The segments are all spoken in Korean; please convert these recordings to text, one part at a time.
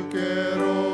주께로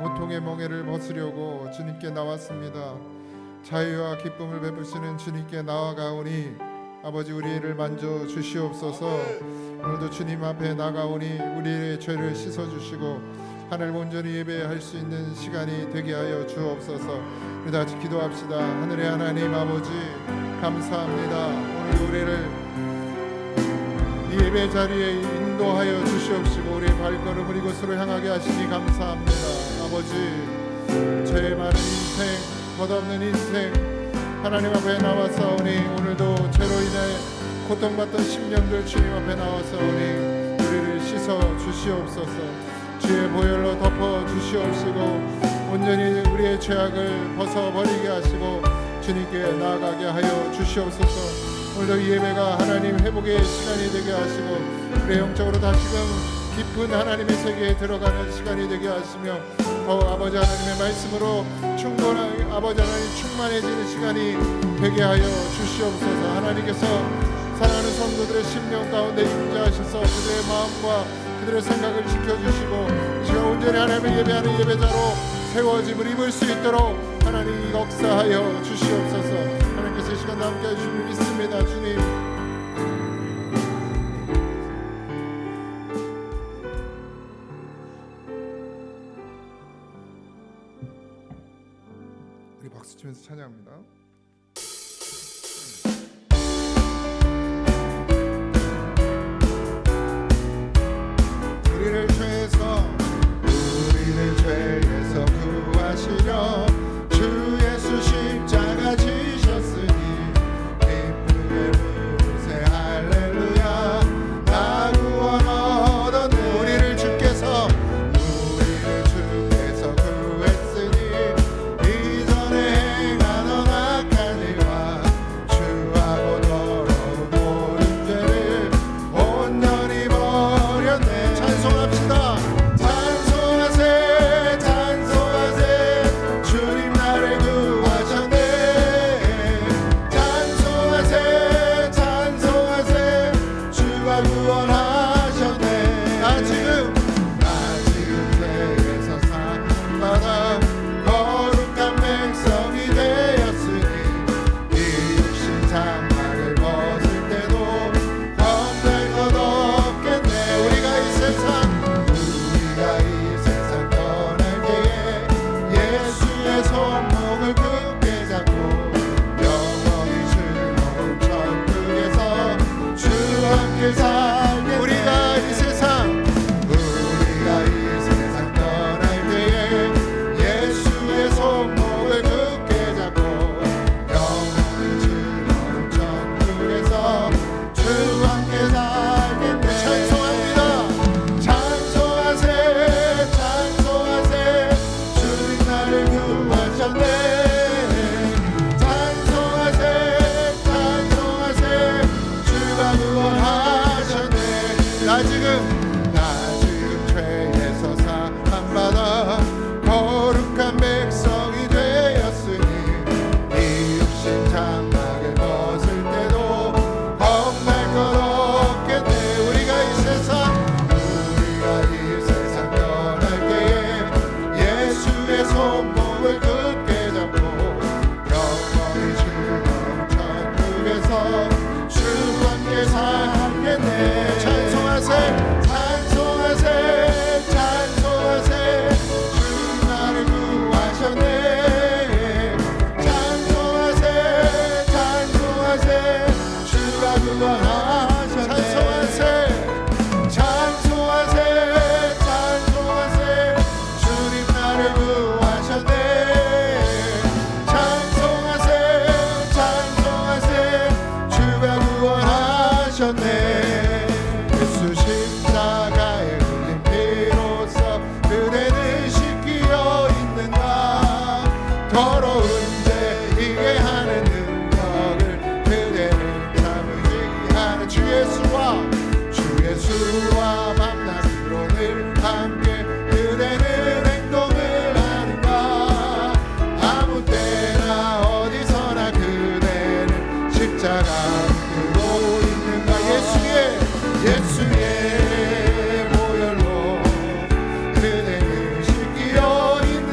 고통의 멍에를 벗으려고 주님께 나왔습니다. 자유와 기쁨을 베푸시는 주님께 나아가오니 아버지 우리를 만져 주시옵소서. 오늘도 주님 앞에 나가오니 우리의 죄를 씻어주시고 하늘 온전히 예배할 수 있는 시간이 되게 하여 주옵소서. 우리 다 같이 기도합시다. 하늘의 하나님 아버지 감사합니다. 오늘 우리를 이 예배 자리에 인도하여 주시옵시고 우리의 발걸음을 이곳으로 향하게 하시니 감사합니다. 아버지 죄 많은 인생 덧없는 인생 하나님 앞에 나와서오니 오늘도 죄로 인해 고통받던 심령들 주님 앞에 나와서오니 우리를 씻어 주시옵소서. 주의 보혈로 덮어 주시옵시고 온전히 우리의 죄악을 벗어버리게 하시고 주님께 나아가게 하여 주시옵소서. 오늘도 이 예배가 하나님 회복의 시간이 되게 하시고 우리 영적으로 다시금 깊은 하나님의 세계에 들어가는 시간이 되게 하시며 아버지 하나님의 말씀으로 충분한 아버지 하나님 충만해지는 시간이 되게 하여 주시옵소서. 하나님께서 사랑하는 성도들의 심령 가운데 임재하셔서 그들의 마음과 그들의 생각을 지켜주시고 시간 온전히 하나님을 예배하는 예배자로 세워짐을 입을 수 있도록 하나님 역사하여 주시옵소서. 하나님께서 이 시간 함께 해주시길 믿습니다. 주님 우리 박수 치면서 찬양합니다. 우리를 죄에서 구하시려 주 예수 십자가 지셨으니 기쁘게 부르세 할렐루야. 나 구원 얻었네. 우리를 주께서 구했으니 이전에 행하던 악한 일과 주하고 더러운 모든 죄를 온전히 버렸네. 찬송합시다. 예수 십자가에 흘린 피로써 그대는 씻기어 있는가. 더러운 죄 이해하는 능력을 그대는 참으게 하는 주 예수와 밤낮으로 늘 함께 그대는 행동을 하는가. 아무 때나 어디서나 그대는 십자가 예수의 보혈로 그대를 씻기어 있는가.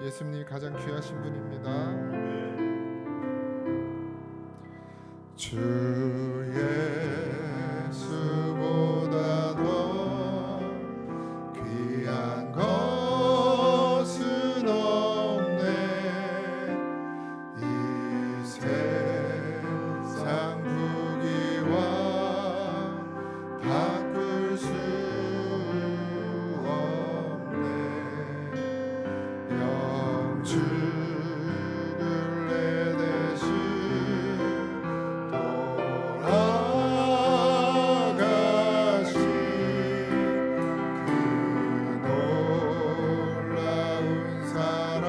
예수님이 가장 귀하신 분입니다. 주 예수보다 더 귀한 것은 없네. 이 세상 부귀와 바꿀 수 없네. 영주를 내 대신 돌아가신 그 놀라운 사랑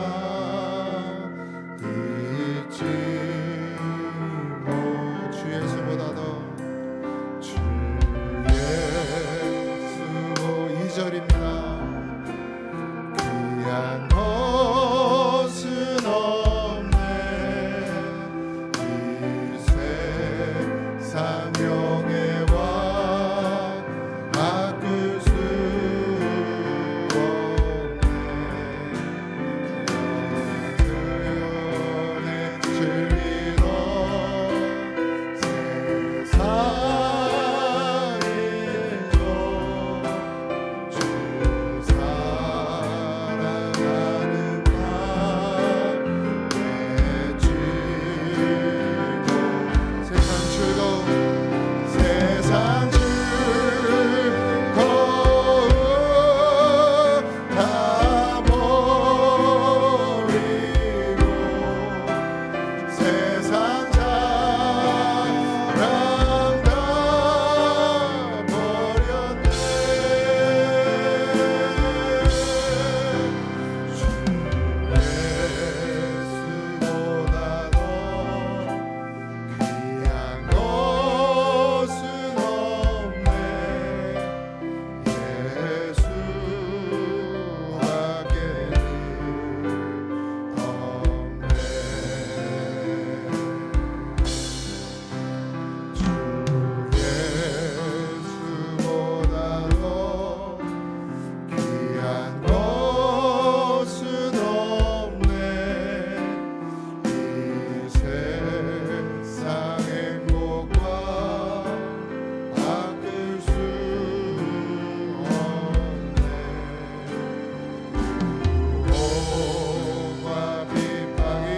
잊지 못. 주 예수보다 더 주 예수 2절입니다. 귀한 것은 없네. 이 세상 명예와 바꿀 수 없네. 그 연애 즐기던 세상의 것 주 사랑하는 나 외치고 세상 즐거움 세상 즐거움 다 버리고 세상 자랑 다 버렸네. 주 예수보다 더 귀한 것은 없네. 예수 밖에는 없네. 주 예수보다 더 귀한 것은 없네. 이 세상 행복과 바꿀 수 없네. 고통과 핍박이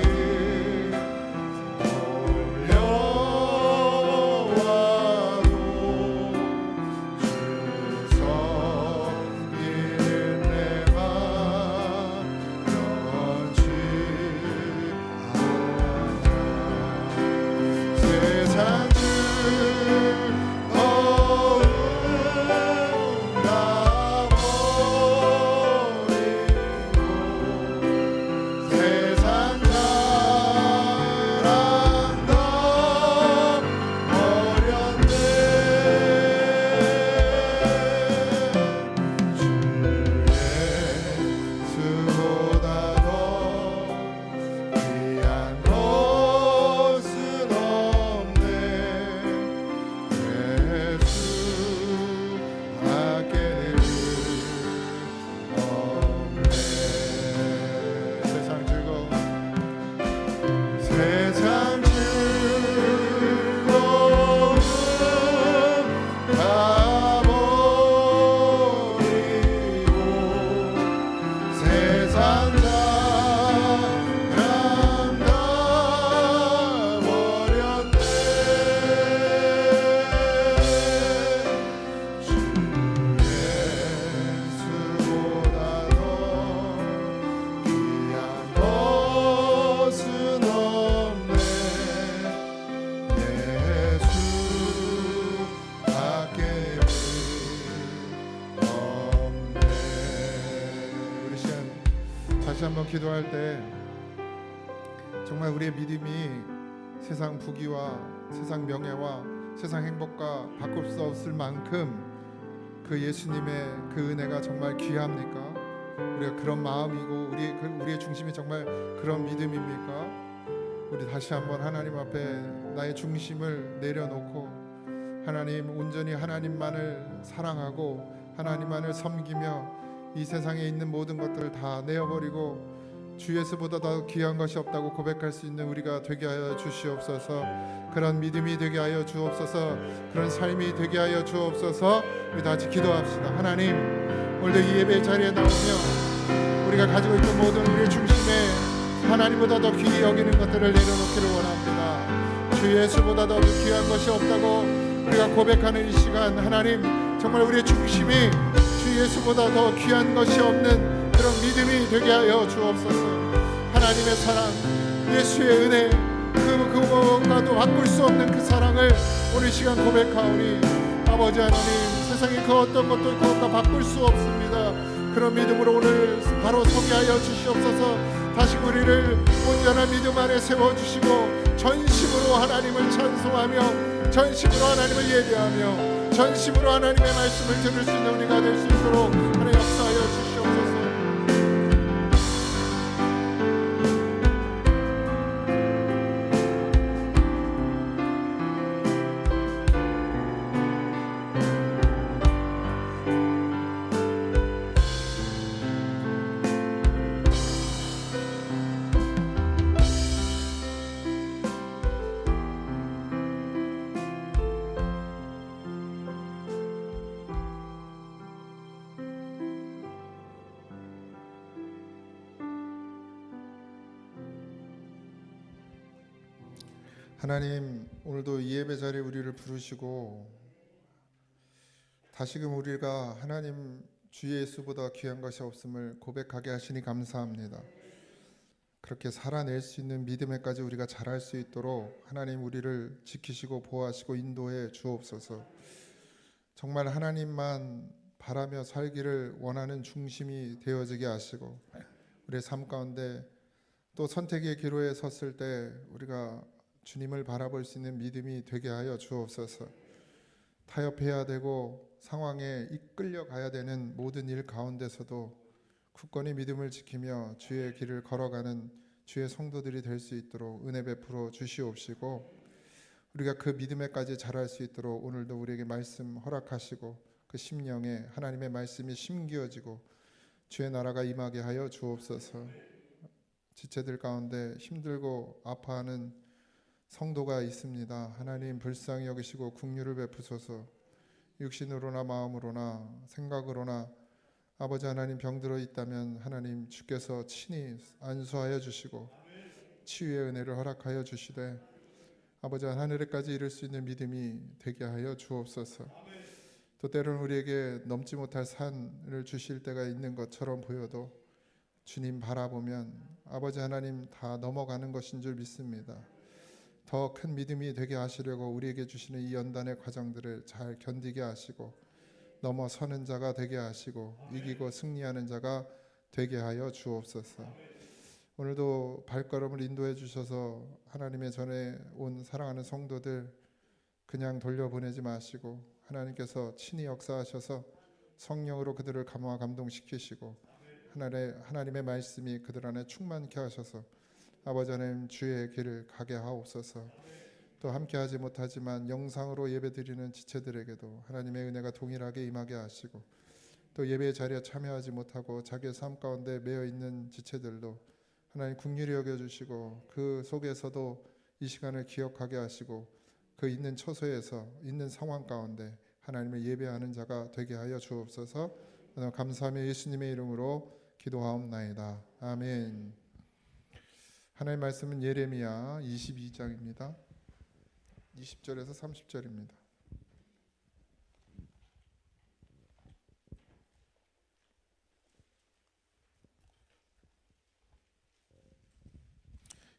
몰려와도 주 섬기는 내 맘 변치 않아. 세상 즐거움 다 버리고 세상 자랑 다 버렸네. 주 예수보다 더 귀한 것은 없네. 예수 밖에는 없네. 세상 즐거움 세상 즐거움 다 버리고 세상 자랑 다 버렸네. 주 예수보다 더 귀한 것은 없네. 예수 밖에는 없네. 우리 시간 다시 한번 기도할 때 정말 우리의 믿음이 세상 부귀와 세상 명예와 세상 행복과 바꿀 수 없을 만큼 그 예수님의 그 은혜가 정말 귀합니까? 우리가 그런 마음이고 우리의 중심이 정말 그런 믿음입니까? 우리 다시 한번 하나님 앞에 나의 중심을 내려놓고 하나님 온전히 하나님만을 사랑하고 하나님만을 섬기며 이 세상에 있는 모든 것들을 다 내어버리고 주 예수보다 더 귀한 것이 없다고 고백할 수 있는 우리가 되게 하여 주시옵소서. 그런 믿음이 되게 하여 주옵소서. 그런 삶이 되게 하여 주옵소서. 우리 다 같이 기도합시다. 하나님, 오늘도 이 예배 자리에 나오며 우리가 가지고 있는 모든 우리의 중심에 하나님보다 더 귀히 여기는 것들을 내려놓기를 원합니다. 주 예수보다 더 귀한 것이 없다고 우리가 고백하는 이 시간, 하나님 정말 우리의 중심이 주 예수보다 더 귀한 것이 없는 그런 믿음이 되게 하여 주옵소서. 하나님의 사랑, 예수의 은혜, 그 무엇과도 바꿀 수 없는 그 사랑을 오늘 시간 고백하오니 아버지 하나님, 세상에 그 어떤 것도 그것과 바꿀 수 없습니다. 그런 믿음으로 오늘 바로 서게 하여 주시옵소서. 다시 우리를 온전한 믿음 안에 세워주시고 전심으로 하나님을 찬송하며 전심으로 하나님을 예배하며 전심으로 하나님의 말씀을 들을 수 있는 우리가 될 수 있도록 하나님 역사하여 주시옵소서. 하나님, 오늘도 이 예배 자리에 우리를 부르시고 다시금 우리가 하나님 주 예수보다 귀한 것이 없음을 고백하게 하시니 감사합니다. 그렇게 살아낼 수 있는 믿음에까지 우리가 자랄 수 있도록 하나님 우리를 지키시고 보호하시고 인도해 주옵소서. 정말 하나님만 바라며 살기를 원하는 중심이 되어지게 하시고 우리의 삶 가운데 또 선택의 기로에 섰을 때 우리가 주님을 바라볼 수 있는 믿음이 되게 하여 주옵소서. 타협해야 되고 상황에 이끌려 가야 되는 모든 일 가운데서도 굳건히 믿음을 지키며 주의 길을 걸어가는 주의 성도들이 될 수 있도록 은혜 베풀어 주시옵시고 우리가 그 믿음에까지 자랄 수 있도록 오늘도 우리에게 말씀 허락하시고 그 심령에 하나님의 말씀이 심기어지고 주의 나라가 임하게 하여 주옵소서. 지체들 가운데 힘들고 아파하는 성도가 있습니다. 하나님 불쌍히 여기시고 긍휼을 베푸소서. 육신으로나 마음으로나 생각으로나 아버지 하나님 병들어 있다면 하나님 주께서 친히 안수하여 주시고 치유의 은혜를 허락하여 주시되 아버지 하늘에까지 이를 수 있는 믿음이 되게 하여 주옵소서. 또 때로는 우리에게 넘지 못할 산을 주실 때가 있는 것처럼 보여도 주님 바라보면 아버지 하나님 다 넘어가는 것인 줄 믿습니다. 더 큰 믿음이 되게 하시려고 우리에게 주시는 이 연단의 과정들을 잘 견디게 하시고 넘어서는 자가 되게 하시고 이기고 승리하는 자가 되게 하여 주옵소서. 오늘도 발걸음을 인도해 주셔서 하나님의 전에 온 사랑하는 성도들 그냥 돌려보내지 마시고 하나님께서 친히 역사하셔서 성령으로 그들을 감화 감동시키시고 하나님의 말씀이 그들 안에 충만케 하셔서 아버지 하나님 주의 길을 가게 하옵소서. 또 함께하지 못하지만 영상으로 예배드리는 지체들에게도 하나님의 은혜가 동일하게 임하게 하시고 또 예배 자리에 참여하지 못하고 자기의 삶 가운데 매여 있는 지체들도 하나님 긍휼히 여겨주시고 그 속에서도 이 시간을 기억하게 하시고 그 있는 처소에서 있는 상황 가운데 하나님을 예배하는 자가 되게 하여 주옵소서. 감사하며 예수님의 이름으로 기도하옵나이다. 아멘. 하나님의 말씀은 예레미야 22장입니다. 20절에서 30절입니다.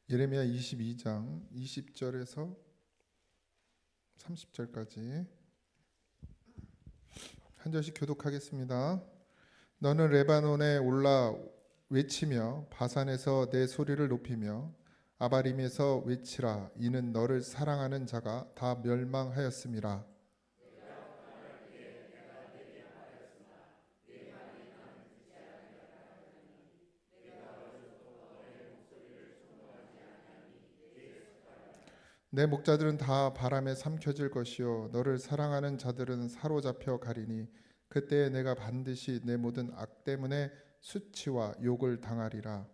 예레미야 22장 20절에서 30절까지 한 절씩 교독하겠습니다. 너는 레바논에 올라 외치며 바산에서 내 소리를 높이며 아바림에서 외치라. 이는 너를 사랑하는 자가 다 멸망하였음이라. 내 목자들은 다 바람에 삼켜질 것이요 너를 사랑하는 자들은 사로잡혀 가리니 그때에 내가 반드시 내 모든 악 때문에 수치와 욕을 당하리라.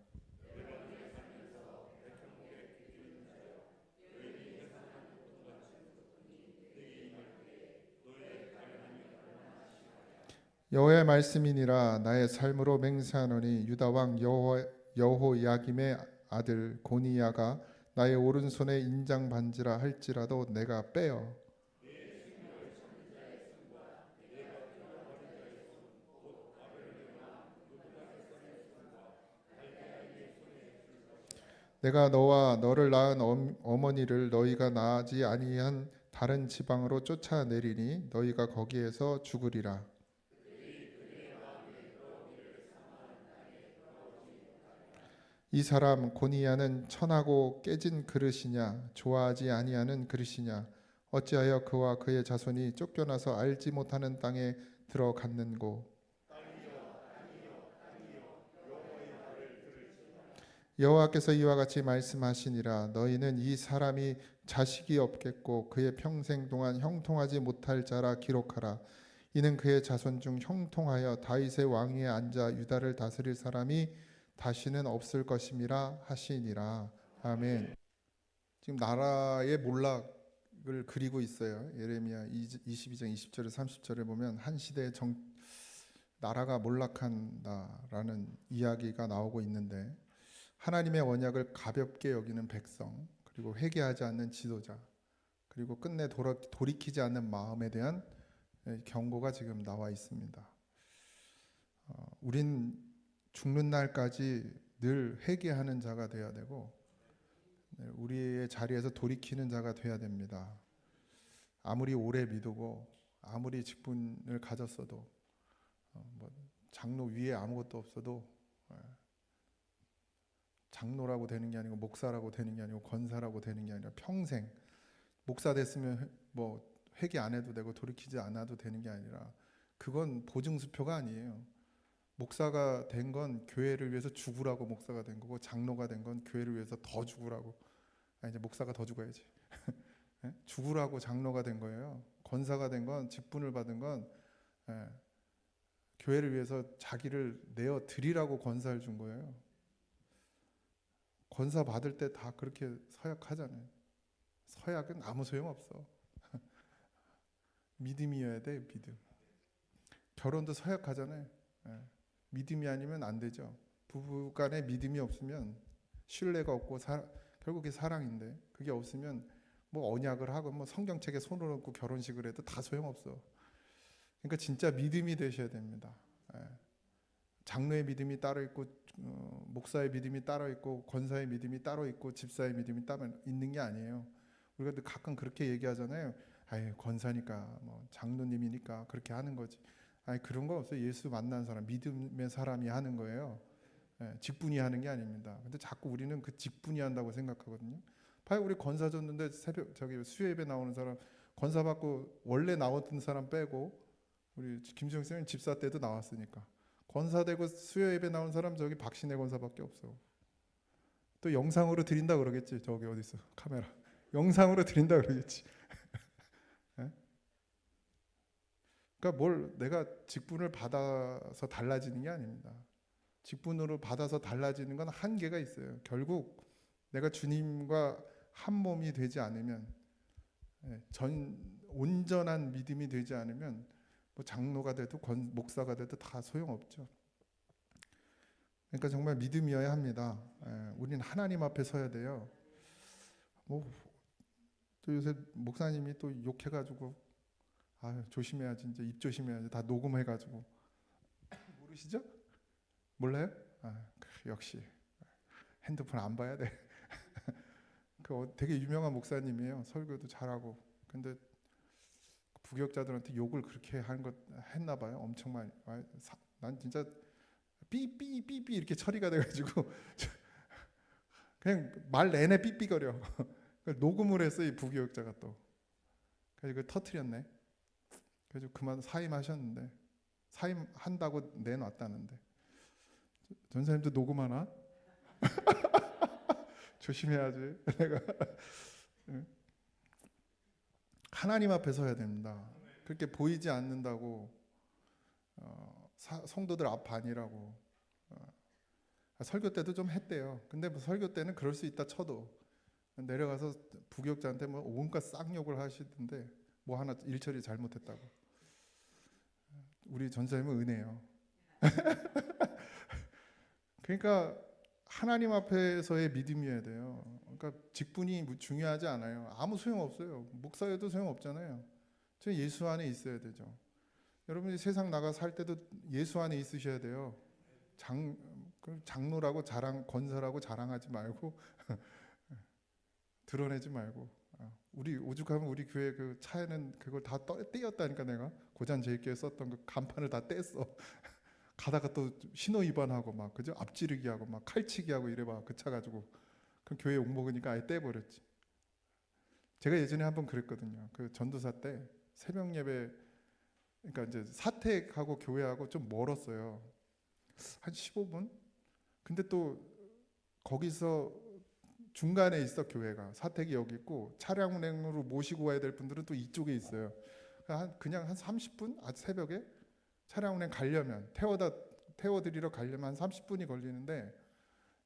여호와의 말씀이니라. 나의 삶으로 맹세하노니 유다 왕 여호야김의 아들 고니야가 나의 오른손에 인장 반지라 할지라도 내가 빼어 내가 너와 너를 낳은 어머니를 너희가 낳지 아니한 다른 지방으로 쫓아내리니 너희가 거기에서 죽으리라. 이 사람 고니야는 천하고 깨진 그릇이냐 좋아하지 아니하는 그릇이냐 어찌하여 그와 그의 자손이 쫓겨나서 알지 못하는 땅에 들어갔는고. 여호와께서 이와 같이 말씀하시니라. 너희는 이 사람이 자식이 없겠고 그의 평생 동안 형통하지 못할 자라 기록하라. 이는 그의 자손 중 형통하여 다윗의 왕위에 앉아 유다를 다스릴 사람이 다시는 없을 것임이라 하시니라. 아멘. 지금 나라의 몰락을 그리고 있어요. 예레미야 22장 20절에 30절에 보면 한 시대의 나라가 몰락한다라는 이야기가 나오고 있는데, 하나님의 언약을 가볍게 여기는 백성, 그리고 회개하지 않는 지도자, 그리고 끝내 돌이키지 않는 마음에 대한 경고가 지금 나와 있습니다. 우린 죽는 날까지 늘 회개하는 자가 되어야 되고 우리의 자리에서 돌이키는 자가 되어야 됩니다. 아무리 오래 믿고 아무리 직분을 가졌어도 장로 위에 아무것도 없어도 장로라고 되는 게 아니고 목사라고 되는 게 아니고 권사라고 되는 게 아니라 평생 목사 됐으면 회개 안 해도 되고 돌이키지 않아도 되는 게 아니라 그건 보증수표가 아니에요. 목사가 된 건 교회를 위해서 죽으라고 목사가 된 거고, 장로가 된 건 교회를 위해서 더 죽으라고. 이제 목사가 더 죽어야지. 죽으라고 장로가 된 거예요. 권사가 된 건, 직분을 받은 건 교회를 위해서 자기를 내어 드리라고 권사를 준 거예요. 권사 받을 때 다 그렇게 서약하잖아요. 서약은 아무 소용없어. 믿음이어야 돼, 믿음. 결혼도 서약하잖아요. 믿음이 아니면 안 되죠. 부부 간에 믿음이 없으면 신뢰가 없고 결국에 사랑인데, 그게 없으면 언약을 하고 성경책에 손을 얹고 결혼식을 해도 다 소용없어. 그러니까 진짜 믿음이 되셔야 됩니다. 장로의 믿음이 따로 있고 목사의 믿음이 따로 있고 권사의 믿음이 따로 있고 집사의 믿음이 따로 있는 게 아니에요. 우리가 가끔 그렇게 얘기하잖아요. 권사니까 장로님이니까 그렇게 하는 거지. 그런 거 없어요. 예수 만난 사람, 믿음의 사람이 하는 거예요. 직분이 하는 게 아닙니다. 근데 자꾸 우리는 그 직분이 한다고 생각하거든요. 봐요, 우리 권사 줬는데 수요 예배 나오는 사람, 권사 받고 원래 나왔던 사람 빼고, 우리 김수영 선생님 집사 때도 나왔으니까 권사 되고 수요 예배 나온 사람 저기 박신혜 권사밖에 없어. 또 영상으로 드린다 그러겠지. 저기 어디 있어 카메라. 영상으로 드린다 그러겠지. 그러니까 내가 직분을 받아서 달라지는 게 아닙니다. 직분으로 받아서 달라지는 건 한계가 있어요. 결국 내가 주님과 한 몸이 되지 않으면, 온전한 믿음이 되지 않으면 장로가 돼도 목사가 돼도 다 소용없죠. 그러니까 정말 믿음이어야 합니다. 우리는 하나님 앞에 서야 돼요. 또 요새 목사님이 또 욕해가지고 조심해야지, 이제 입 조심해야지, 다 녹음해가지고. 모르시죠? 몰라요? 역시 핸드폰 안 봐야 돼. 되게 유명한 목사님이에요. 설교도 잘하고. 근데 부교역자들한테 욕을 그렇게 했나 봐요. 엄청 많이. 난 진짜 삐삐삐삐 이렇게 처리가 돼가지고 그냥 말 내내 삐삐거려. 녹음을 했어, 이 부교역자가 또. 그래서 그걸 터트렸네. 그래서 그만 사임하셨는데, 사임한다고 내놨다는데. 전사님도 녹음하나? 조심해야지. 내가 하나님 앞에 서야 됩니다. 그렇게 보이지 않는다고 성도들 앞 아니라고. 설교 때도 좀 했대요. 근데 설교 때는 그럴 수 있다 쳐도 내려가서 부교역자한테 온갖 쌍욕을 하시던데 하나 일처리 잘못했다고. 우리 전사님은 은혜예요. 그러니까 하나님 앞에서의 믿음이어야 돼요. 그러니까 직분이 중요하지 않아요. 아무 소용 없어요. 목사여도 소용 없잖아요. 저 예수 안에 있어야 되죠. 여러분이 세상 나가 살 때도 예수 안에 있으셔야 돼요. 장로라고 권사라고 자랑하지 말고 드러내지 말고. 우리 오죽하면 우리 교회 그 차에는 그걸 다 떼었다니까. 내가 고잔 제일교회 썼던 그 간판을 다 뗐어. 가다가 또 신호 위반하고 막 그죠? 앞지르기 하고 막 칼치기 하고 이래봐. 그 차 가지고. 그럼 교회 욕 먹으니까 아예 떼버렸지. 제가 예전에 한번 그랬거든요. 그 전도사 때 새벽 예배, 그러니까 이제 사택하고 교회하고 좀 멀었어요. 한 15분? 근데 또 거기서 중간에 있어. 교회가 사택이 여기 있고 차량 운행으로 모시고 와야 될 분들은 또 이쪽에 있어요. 그냥 한 30분? 아주 새벽에 차량 운행 가려면 태워드리러 가려면 한 30분이 걸리는데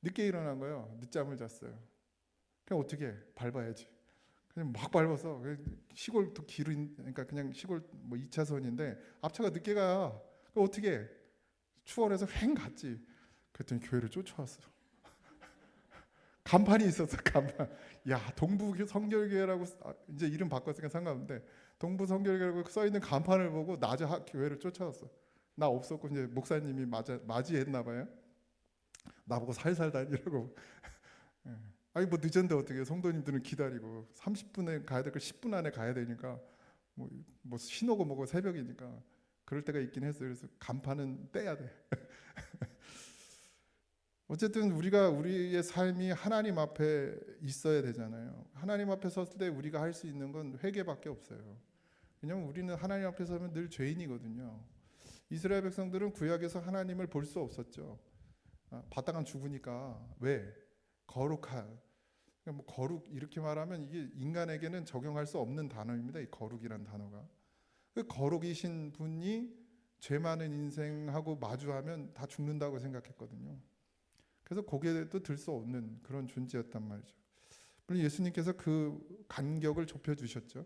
늦게 일어난 거예요. 늦잠을 잤어요. 그냥 어떻게 해? 밟아야지. 그냥 막 밟아서 시골 길은, 그러니까 그냥 시골 뭐 2차선인데 앞차가 늦게 가. 그럼 어떻게 해? 추월해서 횡 갔지. 그랬더니 교회를 쫓아왔어. 간판이 있었어. 간판. 야, 동부 성결교회라고 이제 이름 바꿨으니까 상관없는데 동부 성결교회라고 써 있는 간판을 보고 낮에 교회를 쫓아왔어. 나 없었고 이제 목사님이 맞이했나 봐요. 나보고 살살 다니라고. 예. 아니 뭐 늦었는데 어떻게 해. 성도님들은 기다리고 30분에 가야 될 걸 10분 안에 가야 되니까 뭐 신호고 뭐고 새벽이니까 그럴 때가 있긴 했어요. 그래서 간판은 떼야 돼. 어쨌든 우리가 우리의 삶이 하나님 앞에 있어야 되잖아요. 하나님 앞에 섰을 때 우리가 할 수 있는 건 회개밖에 없어요. 왜냐하면 우리는 하나님 앞에 서면 늘 죄인이거든요. 이스라엘 백성들은 구약에서 하나님을 볼 수 없었죠. 바다가 죽으니까. 왜? 거룩한. 뭐 거룩 이렇게 말하면 이게 인간에게는 적용할 수 없는 단어입니다. 이 거룩이란 단어가. 그 거룩이신 분이 죄 많은 인생하고 마주하면 다 죽는다고 생각했거든요. 그래서 고개도 들 수 없는 그런 존재였단 말이죠. 물론 예수님께서 그 간격을 좁혀주셨죠.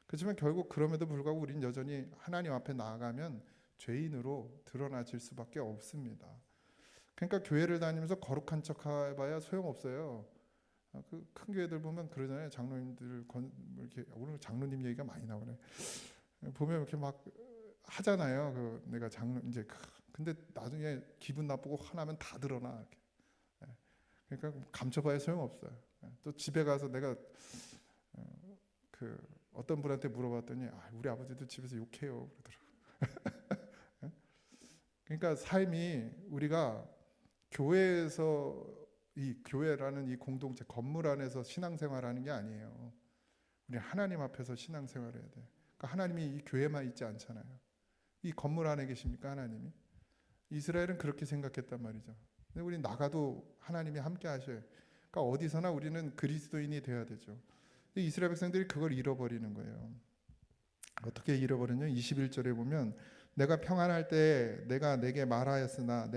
그렇지만 결국 그럼에도 불구하고 우리는 여전히 하나님 앞에 나아가면 죄인으로 드러나질 수밖에 없습니다. 그러니까 교회를 다니면서 거룩한 척 해봐야 소용없어요. 그 큰 교회들 보면 그러잖아요. 장로님들 이렇게 오늘 장로님 얘기가 많이 나오네. 보면 이렇게 막 하잖아요. 그 내가 장로 이제 근데 나중에 기분 나쁘고 화나면 다 드러나. 이렇게. 그러니까 감춰봐야 소용없어요. 또 집에 가서 내가 그 어떤 분한테 물어봤더니 우리 아버지도 집에서 욕해요 그러더라고요. 그러니까 삶이 우리가 교회에서 이 교회라는 이 공동체 건물 안에서 신앙생활하는 게 아니에요. 우리 하나님 앞에서 신앙생활해야 돼. 그러니까 하나님이 이 교회만 있지 않잖아요. 이 건물 안에 계십니까 하나님이? 이스라엘은 그렇게 생각했단 말이죠. 근데 우리 나가도 하나님이 함께 하셔요. 그러니까 어디서나 우리는 그리스도인이 되어야 되죠. 근데 이스라엘 백성들이 그걸 잃어버리는 거예요. 어떻게 잃어버렸냐? 21절에 보면 내가 평안할 때 내가 내게 말하였으나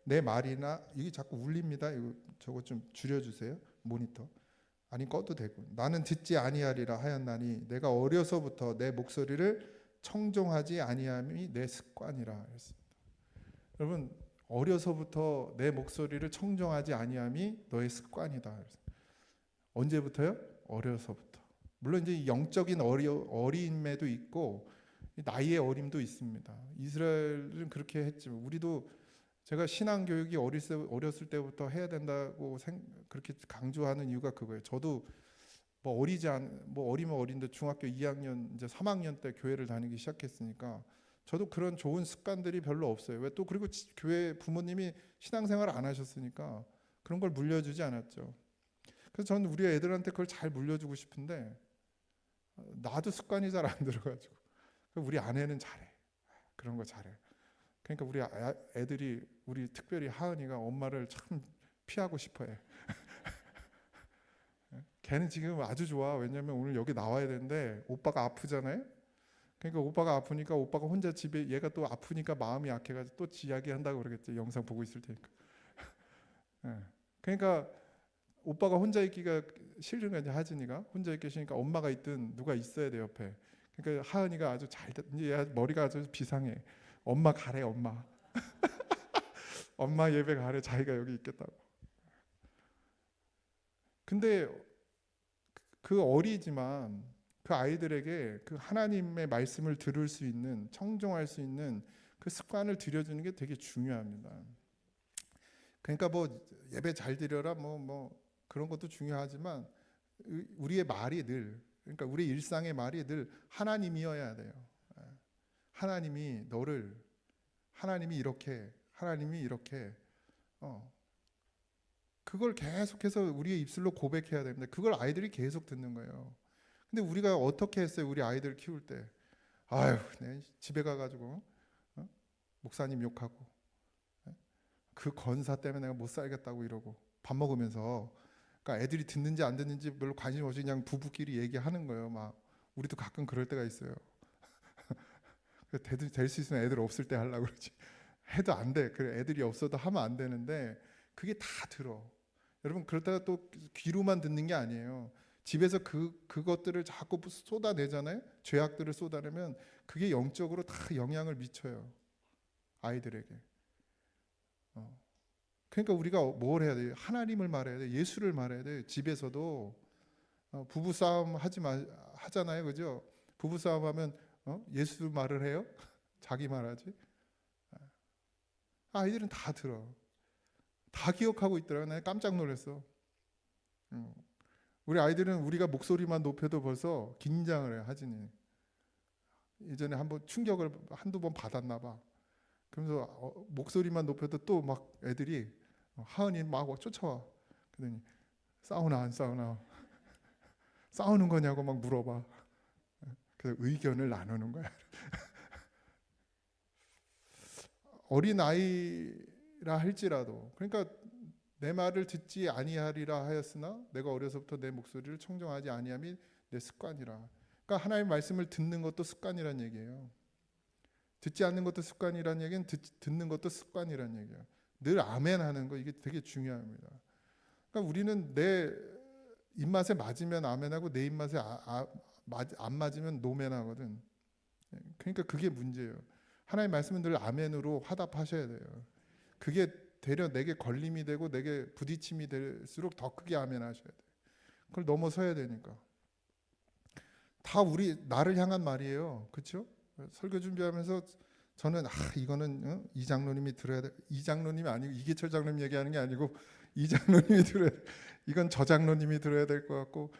내 말이나 이게 자꾸 울립니다. 이거 저거 좀 줄여주세요. 모니터. 아니 꺼도 되고 나는 듣지 아니하리라 하였나니 내가 어려서부터 내 목소리를 청종하지 아니함이 내 습관이라 했습니다. 여러분 어려서부터 내 목소리를 청정하지 아니함이 너의 습관이다. 언제부터요? 어려서부터. 물론 이제 영적인 어림에도 있고 나이의 어림도 있습니다. 이스라엘은 그렇게 했지만 우리도 제가 신앙 교육이 어렸을 때부터 해야 된다고 그렇게 강조하는 이유가 그거예요. 저도 뭐 어리면 어린데 중학교 2학년 이제 3학년 때 교회를 다니기 시작했으니까 저도 그런 좋은 습관들이 별로 없어요. 왜 또 그리고 교회 부모님이 신앙생활 안 하셨으니까 그런 걸 물려주지 않았죠. 그래서 저는 우리 애들한테 그걸 잘 물려주고 싶은데 나도 습관이 잘 안 들어가지고 우리 아내는 잘해. 그런 거 잘해. 그러니까 우리 애들이 우리 특별히 하은이가 엄마를 참 피하고 싶어해. 걔는 지금 아주 좋아. 왜냐면 오늘 여기 나와야 되는데 오빠가 아프잖아요. 그러니까 오빠가 아프니까 오빠가 혼자 집에 얘가 또 아프니까 마음이 약해가지고 또 지 이야기 한다고 그러겠지. 영상 보고 있을 테니까. 그러니까 오빠가 혼자 있기가 싫은 거지. 하진이가 혼자 있기 싫으니까 엄마가 있든 누가 있어야 돼 옆에. 그러니까 하은이가 아주 이제 얘 머리가 아주 비상해. 엄마 가래 엄마. 엄마 예배 가래 자기가 여기 있겠다고. 근데 그 어리지만 그 아이들에게 그 하나님의 말씀을 들을 수 있는 청종할 수 있는 그 습관을 들여주는 게 되게 중요합니다. 그러니까 뭐 예배 잘 드려라 뭐 그런 것도 중요하지만 우리의 말이 늘 그러니까 우리 일상의 말이 늘 하나님이어야 돼요. 하나님이 너를 하나님이 이렇게 그걸 계속해서 우리의 입술로 고백해야 됩니다. 그걸 아이들이 계속 듣는 거예요. 근데 우리가 어떻게 했어요? 우리 아이들 키울 때 아유 네, 집에 가가지고 목사님 욕하고 그 건사 때문에 내가 못 살겠다고 이러고 밥 먹으면서 그러니까 애들이 듣는지 안 듣는지 별로 관심 없이 그냥 부부끼리 얘기하는 거예요. 막 우리도 가끔 그럴 때가 있어요. 될 수 있으면 애들 없을 때 하려고 그러지. 해도 안 돼. 그래 애들이 없어도 하면 안 되는데 그게 다 들어. 여러분 그러다가 또 귀로만 듣는 게 아니에요. 집에서 그것들을 자꾸 쏟아내잖아요. 죄악들을 쏟아내면 그게 영적으로 다 영향을 미쳐요. 아이들에게. 그러니까 우리가 뭘 해야 돼요? 하나님을 말해야 돼요. 예수를 말해야 돼요. 집에서도 부부 싸움 하잖아요, 그죠? 부부 싸움 하면 예수 말을 해요? 자기 말하지? 아이들은 다 들어. 다 기억하고 있더라고요. 나 깜짝 놀랐어. 우리 아이들은 우리가 목소리만 높여도 벌써 긴장을 해요. 하진이. 예전에 한번 충격을 한두 번 받았나 봐. 그러면서 목소리만 높여도 또 막 애들이 하은이 막 쫓아와. 그러더니 싸우나 안 싸우나 싸우는 거냐고 막 물어봐. 그래서 의견을 나누는 거야. 어린 아이라 할지라도 그러니까 내 말을 듣지 아니하리라 하였으나 내가 어려서부터 내 목소리를 청정하지 아니함이 내 습관이라. 그러니까 하나님의 말씀을 듣는 것도 습관이란 얘기예요. 듣지 않는 것도 습관이란 얘기는 듣는 것도 습관이란 얘기예요. 늘 아멘 하는 거 이게 되게 중요합니다. 그러니까 우리는 내 입맛에 맞으면 아멘하고 내 입맛에 안 맞으면 노멘하거든. 그러니까 그게 문제예요. 하나님의 말씀은 늘 아멘으로 화답하셔야 돼요. 그게 되려 내게 걸림이 되고 내게 부딪힘이 될수록 더 크게 아멘 하셔야 돼요. 그걸 넘어서야 되니까. 다 우리 나를 향한 말이에요. 그렇죠? 설교 준비하면서 저는 이거는 이 장로님이 들어야 돼. 이 장로님이 아니고 이계철 장로님 얘기하는 게 아니고 이 장로님이 들어야 돼. 이건 저 장로님이 들어야 될 것 같고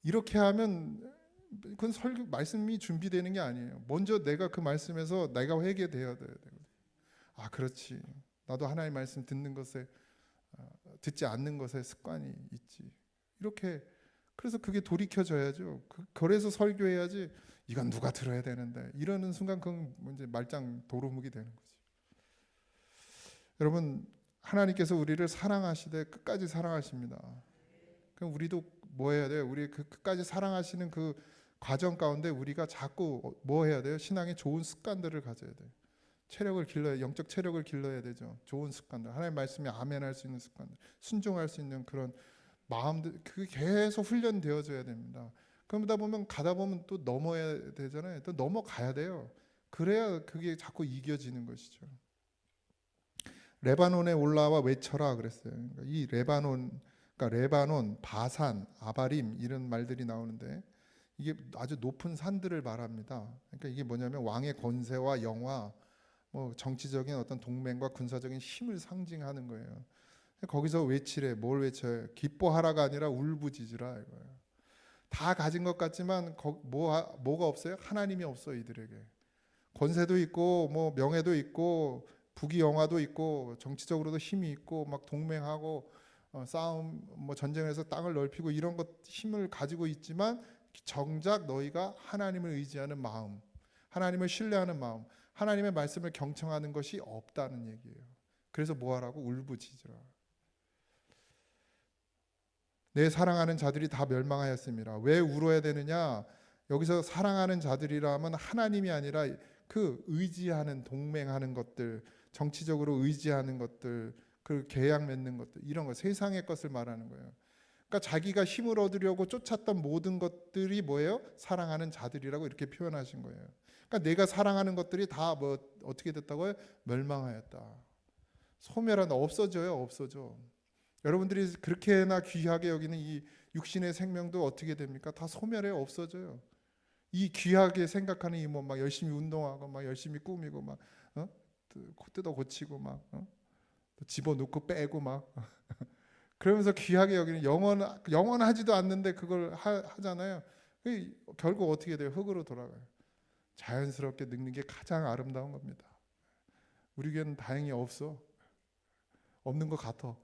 이렇게 하면 그건 설교 말씀이 준비되는 게 아니에요. 먼저 내가 그 말씀에서 내가 회개되어야 돼요. 그렇지. 나도 하나님의 말씀 듣는 것에 듣지 않는 것에 습관이 있지. 이렇게 그래서 그게 돌이켜져야죠. 그래서 설교해야지. 이건 누가 들어야 되는데 이러는 순간 그건 이제 말짱 도루묵이 되는 거지. 여러분 하나님께서 우리를 사랑하시되 끝까지 사랑하십니다. 그럼 우리도 뭐 해야 돼요? 우리 그 끝까지 사랑하시는 그 과정 가운데 우리가 자꾸 뭐 해야 돼요? 신앙의 좋은 습관들을 가져야 돼요. 영적 체력을 길러야 되죠. 좋은 습관들, 하나님 말씀에 아멘할 수 있는 습관들, 순종할 수 있는 그런 마음들, 그게 계속 훈련되어져야 됩니다. 그러다 보면 가다 보면 또 넘어야 되잖아요. 또 넘어가야 돼요. 그래야 그게 자꾸 이겨지는 것이죠. 레바논에 올라와 외쳐라 그랬어요. 그러니까 이 레바논, 바산, 아바림 이런 말들이 나오는데 이게 아주 높은 산들을 말합니다. 그러니까 이게 뭐냐면 왕의 권세와 영화, 뭐 정치적인 어떤 동맹과 군사적인 힘을 상징하는 거예요. 거기서 외치래. 뭘 외쳐요? 기뻐하라가 아니라 울부짖으라 이거예요. 다 가진 것 같지만 뭐가 없어요? 하나님이 없어 이들에게. 권세도 있고 뭐 명예도 있고 부귀영화도 있고 정치적으로도 힘이 있고 막 동맹하고 싸움 뭐 전쟁에서 땅을 넓히고 이런 것 힘을 가지고 있지만 정작 너희가 하나님을 의지하는 마음, 하나님을 신뢰하는 마음, 하나님의 말씀을 경청하는 것이 없다는 얘기예요. 그래서 뭐하라고? 울부짖으라. 내 사랑하는 자들이 다 멸망하였습니다. 왜 울어야 되느냐? 여기서 사랑하는 자들이라면 하나님이 아니라 그 의지하는 동맹하는 것들, 정치적으로 의지하는 것들, 그 계약 맺는 것들 이런 거 세상의 것을 말하는 거예요. 그러니까 자기가 힘을 얻으려고 쫓았던 모든 것들이 뭐예요? 사랑하는 자들이라고 이렇게 표현하신 거예요. 그러니까 내가 사랑하는 것들이 다 뭐 어떻게 됐다고요? 멸망하였다. 소멸한다. 없어져요. 없어져. 여러분들이 그렇게나 귀하게 여기는 이 육신의 생명도 어떻게 됩니까? 다 소멸해요. 없어져요. 이 귀하게 생각하는 이 뭐 막 열심히 운동하고 막 열심히 꾸미고 막 뜯어 고치고 막 또 집어넣고 빼고 막 그러면서 귀하게 여기는 영원하지도 않는데 그걸 하잖아요. 결국 어떻게 돼요? 흙으로 돌아가요. 자연스럽게 늙는 게 가장 아름다운 겁니다. 우리에게는 다행히 없어. 없는 것 같아.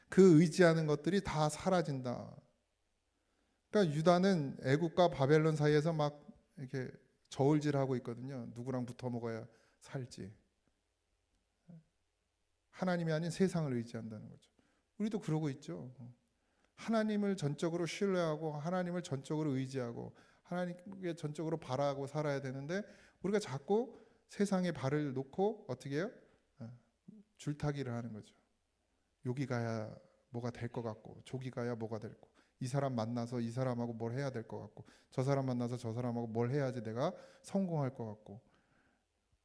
그 의지하는 것들이 다 사라진다. 그러니까 유다는 애국과 바벨론 사이에서 막 이렇게 저울질하고 있거든요. 누구랑 붙어 먹어야 살지. 하나님이 아닌 세상을 의지한다는 거죠. 우리도 그러고 있죠. 하나님을 전적으로 신뢰하고 하나님을 전적으로 의지하고 하나님께 전적으로 바라고 살아야 되는데 우리가 자꾸 세상에 발을 놓고 어떻게 해요? 줄타기를 하는 거죠. 여기 가야 뭐가 될 것 같고 저기 가야 뭐가 될 거. 이 사람 만나서 이 사람하고 뭘 해야 될 것 같고 저 사람 만나서 저 사람하고 뭘 해야지 내가 성공할 것 같고.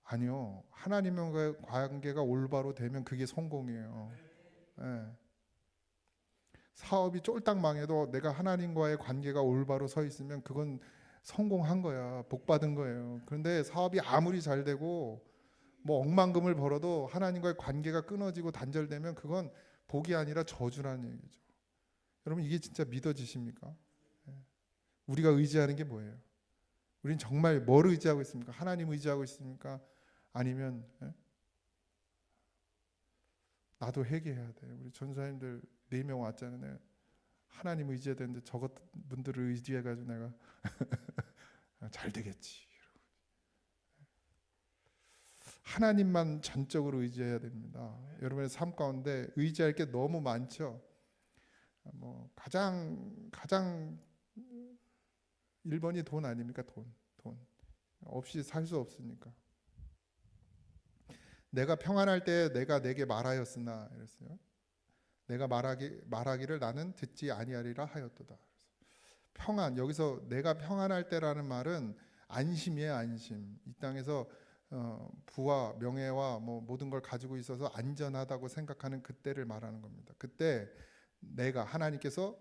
아니요. 하나님과의 관계가 올바로 되면 그게 성공이에요. 예. 사업이 쫄딱 망해도 내가 하나님과의 관계가 올바로 서 있으면 그건 성공한 거야. 복 받은 거예요. 그런데 사업이 아무리 잘 되고 뭐 억만금을 벌어도 하나님과의 관계가 끊어지고 단절되면 그건 복이 아니라 저주라는 얘기죠. 여러분 이게 진짜 믿어지십니까? 예. 우리가 의지하는 게 뭐예요? 우린 정말 뭘 의지하고 있습니까? 하나님 의지하고 있습니까? 아니면 나도 회개해야 돼. 우리 전사님들 4명 왔잖아요. 하나님 의지해야 되는데 저것 분들을 의지해가지고 내가 잘 되겠지. 하나님만 전적으로 의지해야 됩니다. 여러분의 삶 가운데 의지할 게 너무 많죠. 뭐 가장 1번이 돈 아닙니까? 돈 없이 살 수 없으니까. 내가 평안할 때 내가 내게 말하였으나 이랬어요. 내가 말하기를 나는 듣지 아니하리라 하였도다. 평안, 여기서 내가 평안할 때라는 말은 안심이에요. 안심. 이 땅에서 부와 명예와 뭐 모든 걸 가지고 있어서 안전하다고 생각하는 그때를 말하는 겁니다. 그때 내가 하나님께서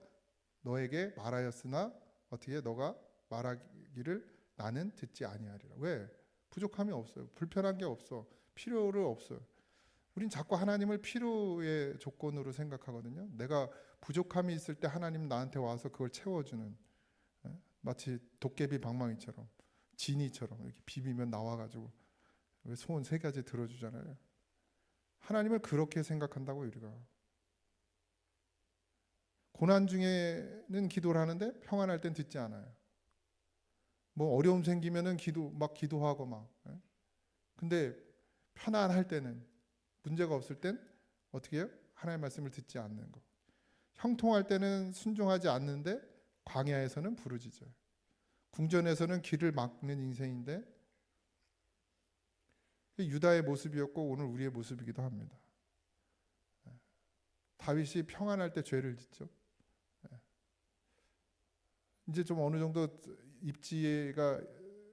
너에게 말하였으나 어떻게 너가 말하기를 나는 듣지 아니하리라. 왜? 부족함이 없어요. 불편한 게 없어. 필요를 없어요. 우린 자꾸 하나님을 필요의 조건으로 생각하거든요. 내가 부족함이 있을 때 하나님 나한테 와서 그걸 채워주는, 마치 도깨비 방망이처럼 지니처럼 이렇게 비비면 나와가지고 소원 3가지 들어주잖아요. 하나님을 그렇게 생각한다고 우리가. 고난 중에는 기도를 하는데 평안할 땐 듣지 않아요. 뭐 어려움 생기면은 기도하고 막. 근데 편안할 때는, 문제가 없을 땐 어떻게 해요? 하나님의 말씀을 듣지 않는 거. 형통할 때는 순종하지 않는데 광야에서는 부르짖어요. 궁전에서는 길을 막는 인생인데 유다의 모습이었고 오늘 우리의 모습이기도 합니다. 다윗이 평안할 때 죄를 짓죠. 이제 좀 어느 정도 입지가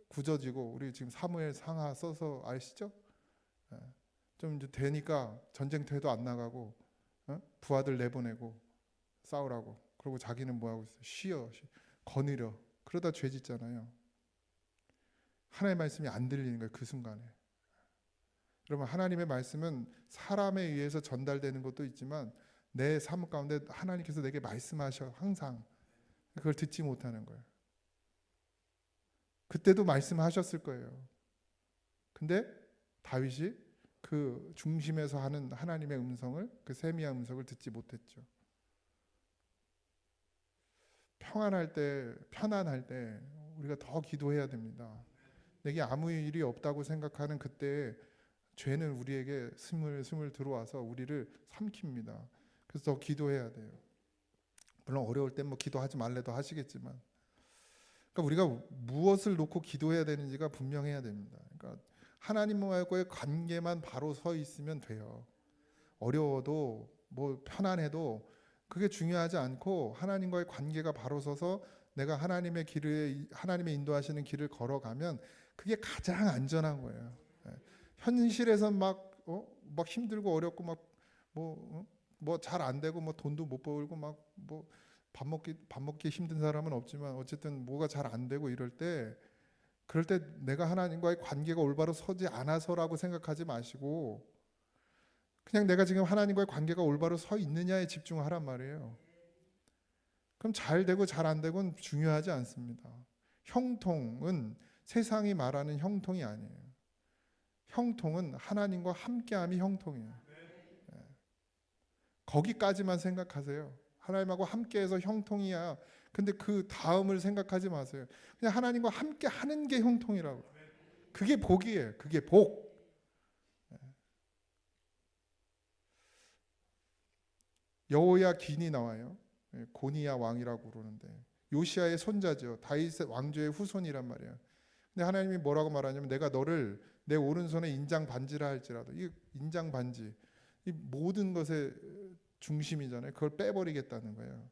굳어지고 우리 지금 사무엘 상하 써서 아시죠? 좀 이제 되니까 전쟁터에도 안 나가고 부하들 내보내고 싸우라고. 그리고 자기는 뭐 하고 있어요? 쉬어 거느려. 그러다 죄 짓잖아요. 하나님의 말씀이 안 들리는 거예요. 그 순간에. 여러분 하나님의 말씀은 사람에 의해서 전달되는 것도 있지만 내 삶 가운데 하나님께서 내게 말씀하셔 항상. 그걸 듣지 못하는 거예요. 그때도 말씀하셨을 거예요. 근데 다윗이 그 중심에서 하는 하나님의 음성을, 그 세미한 음성을 듣지 못했죠. 평안할 때, 편안할 때 우리가 더 기도해야 됩니다. 내게 아무 일이 없다고 생각하는 그때 죄는 우리에게 스물스물 들어와서 우리를 삼킵니다. 그래서 더 기도해야 돼요. 물론 어려울 땐 뭐 기도하지 말래도 하시겠지만, 그러니까 우리가 무엇을 놓고 기도해야 되는지가 분명해야 됩니다. 그러니까 하나님과의 관계만 바로 서 있으면 돼요. 어려워도 뭐 편안해도 그게 중요하지 않고 하나님과의 관계가 바로 서서 내가 하나님의 인도하시는 길을 걸어가면 그게 가장 안전한 거예요. 현실에서 막 힘들고 어렵고 뭐 잘 안 되고 뭐 돈도 못 벌고 막 뭐 밥 먹기 힘든 사람은 없지만 어쨌든 뭐가 잘 안 되고 그럴 때 내가 하나님과의 관계가 올바로 서지 않아서라고 생각하지 마시고 그냥 내가 지금 하나님과의 관계가 올바로 서 있느냐에 집중하란 말이에요. 그럼 잘 되고 잘 안 되고는 중요하지 않습니다. 형통은 세상이 말하는 형통이 아니에요. 형통은 하나님과 함께함이 형통이에요. 거기까지만 생각하세요. 하나님하고 함께해서 형통이야. 근데 그 다음을 생각하지 마세요. 그냥 하나님과 함께하는 게 형통이라고. 그게 복이에요. 그게 복. 여호야긴이 나와요. 고니야 왕이라고 그러는데 요시야의 손자죠. 다윗 왕조의 후손이란 말이에요. 근데 하나님이 뭐라고 말하냐면 내가 너를 내 오른손에 인장 반지라 할지라도 이 인장 반지 이 모든 것의 중심이잖아요. 그걸 빼버리겠다는 거예요.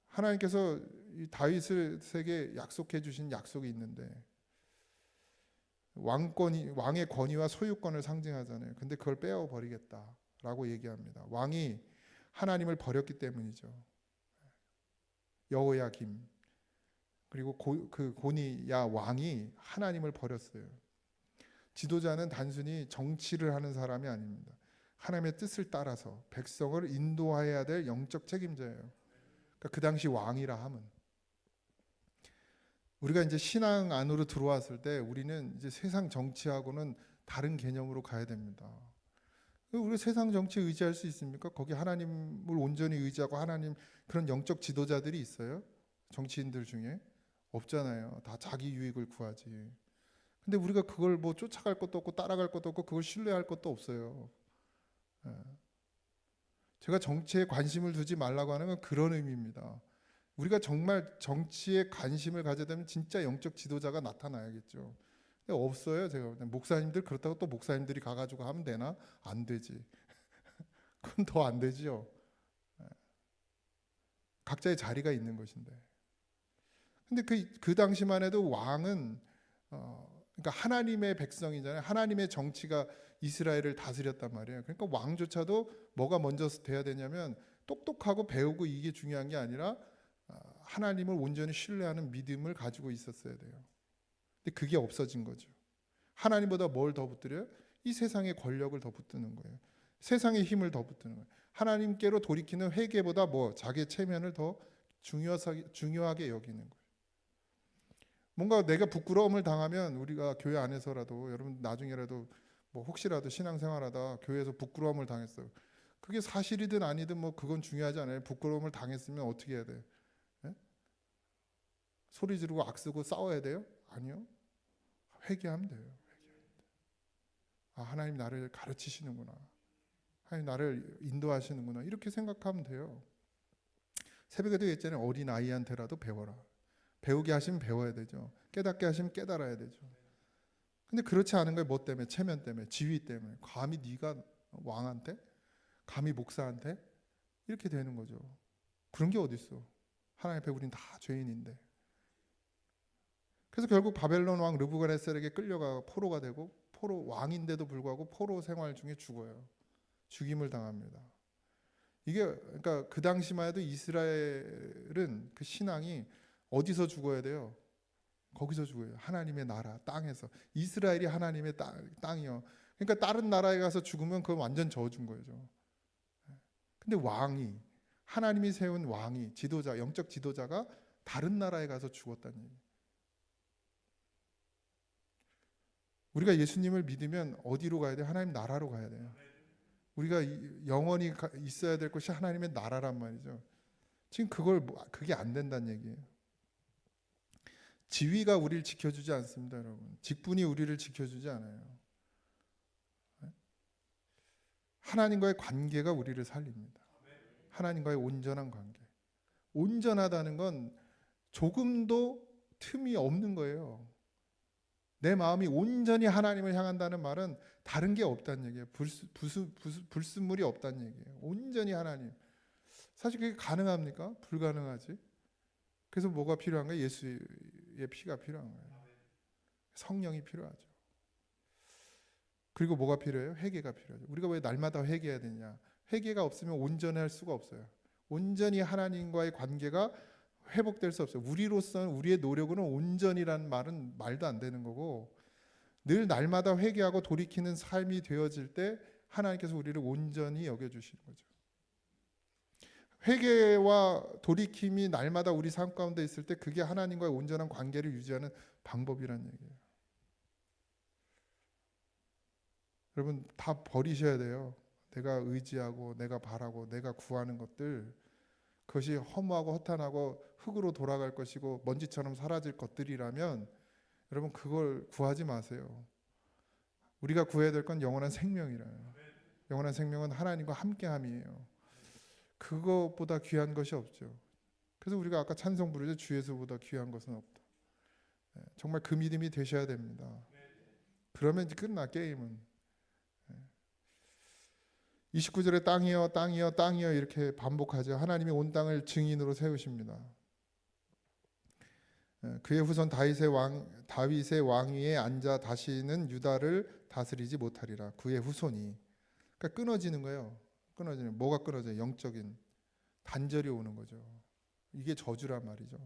하나님께서 이 다윗에게 약속해 주신 약속이 있는데 왕의 권위와 소유권을 상징하잖아요. 근데 그걸 빼어 버리겠다라고 얘기합니다. 왕이 하나님을 버렸기 때문이죠. 여호야김 그리고 그 고니야 왕이 하나님을 버렸어요. 지도자는 단순히 정치를 하는 사람이 아닙니다. 하나님의 뜻을 따라서 백성을 인도해야 될 영적 책임자예요. 그러니까 그 당시 왕이라 함은 우리가 이제 신앙 안으로 들어왔을 때 우리는 이제 세상 정치하고는 다른 개념으로 가야 됩니다. 우리가 세상 정치에 의지할 수 있습니까? 거기 하나님을 온전히 의지하고 하나님 그런 영적 지도자들이 있어요? 정치인들 중에? 없잖아요. 다 자기 유익을 구하지. 근데 우리가 그걸 뭐 쫓아갈 것도 없고 따라갈 것도 없고 그걸 신뢰할 것도 없어요. 제가 정치에 관심을 두지 말라고 하는 건 그런 의미입니다. 우리가 정말 정치에 관심을 가져야 되면 진짜 영적 지도자가 나타나야겠죠. 근데 없어요. 제가 볼 때. 목사님들 그렇다고 또 목사님들이 가가지고 하면 되나? 안 되지. 그건 더 안 되지요. 각자의 자리가 있는 것인데. 근데 그 당시만 해도 왕은 그러니까 하나님의 백성이잖아요. 하나님의 정치가 이스라엘을 다스렸단 말이에요. 그러니까 왕조차도 뭐가 먼저 돼야 되냐면 똑똑하고 배우고 이게 중요한 게 아니라 하나님을 온전히 신뢰하는 믿음을 가지고 있었어야 돼요. 근데 그게 없어진 거죠. 하나님보다 뭘 더 붙들어요? 이 세상의 권력을 더 붙드는 거예요. 세상의 힘을 더 붙드는 거예요. 하나님께로 돌이키는 회개보다 자기의 체면을 더 중요하게 여기는 거예요. 뭔가 내가 부끄러움을 당하면 우리가 교회 안에서라도 여러분 나중에라도 혹시라도 신앙생활하다 교회에서 부끄러움을 당했어요. 그게 사실이든 아니든 그건 중요하지 않아요. 부끄러움을 당했으면 어떻게 해야 돼요? 네? 소리 지르고 악쓰고 싸워야 돼요? 아니요. 회개하면 돼요. 하나님 나를 가르치시는구나. 하나님 나를 인도하시는구나. 이렇게 생각하면 돼요. 새벽에도 했잖아요. 어린 아이한테라도 배워라. 배우게 하시면 배워야 되죠. 깨닫게 하시면 깨달아야 되죠. 근데 그렇지 않은 거예요. 뭐 때문에? 체면 때문에, 지위 때문에. 감히 네가 왕한테? 감히 목사한테? 이렇게 되는 거죠. 그런 게 어디 있어? 하나님 앞에 우린 다 죄인인데. 그래서 결국 바벨론 왕 르부갓네살에게 끌려가 포로가 되고 포로 왕인데도 불구하고 포로 생활 중에 죽어요. 죽임을 당합니다. 이게 그러니까 그 당시만 해도 이스라엘은 그 신앙이 어디서 죽어야 돼요? 거기서 죽어요. 하나님의 나라 땅에서. 이스라엘이 하나님의 땅이요. 그러니까 다른 나라에 가서 죽으면 그건 완전 저주인 거죠. 근데 왕이 하나님이 세운 왕이 지도자 영적 지도자가 다른 나라에 가서 죽었다는 얘기예요. 우리가 예수님을 믿으면 어디로 가야 돼요? 하나님 나라로 가야 돼요. 우리가 영원히 있어야 될 것이 하나님의 나라란 말이죠. 지금 그게 안 된다는 얘기예요. 지위가 우리를 지켜주지 않습니다, 여러분. 직분이 우리를 지켜주지 않아요. 하나님과의 관계가 우리를 살립니다. 하나님과의 온전한 관계. 온전하다는 건 조금도 틈이 없는 거예요. 내 마음이 온전히 하나님을 향한다는 말은 다른 게 없다는 얘기예요. 불순물이 없다는 얘기예요. 온전히 하나님. 사실 그게 가능합니까? 불가능하지. 그래서 뭐가 필요한 거예요? 예수의 피가 필요한 거예요. 성령이 필요하죠. 그리고 뭐가 필요해요? 회개가 필요하죠. 우리가 왜 날마다 회개해야 되냐? 회개가 없으면 온전히 할 수가 없어요. 온전히 하나님과의 관계가 회복될 수 없어요. 우리로서는, 우리의 노력으로는 온전이라는 말은 말도 안 되는 거고, 늘 날마다 회개하고 돌이키는 삶이 되어질 때 하나님께서 우리를 온전히 여겨주시는 거죠. 회개와 돌이킴이 날마다 우리 삶 가운데 있을 때 그게 하나님과의 온전한 관계를 유지하는 방법이라는 얘기예요. 여러분 다 버리셔야 돼요. 내가 의지하고 내가 바라고 내가 구하는 것들, 그것이 허무하고 허탄하고 흙으로 돌아갈 것이고 먼지처럼 사라질 것들이라면 여러분 그걸 구하지 마세요. 우리가 구해야 될 건 영원한 생명이라요. 영원한 생명은 하나님과 함께함이에요. 그것보다 귀한 것이 없죠. 그래서 우리가 아까 찬송 부르죠. 주 예수보다 귀한 것은 없다. 정말 그 믿음이 되셔야 됩니다. 그러면 이제 끝나, 게임은. 29절에 땅이여 땅이여 땅이여 이렇게 반복하죠. 하나님이 온 땅을 증인으로 세우십니다. 그의 후손 다윗의 왕위에 앉아 다시는 유다를 다스리지 못하리라. 그의 후손이. 그러니까 끊어지는 거예요. 끊어지는. 뭐가 끊어져요? 영적인 단절이 오는 거죠. 이게 저주란 말이죠.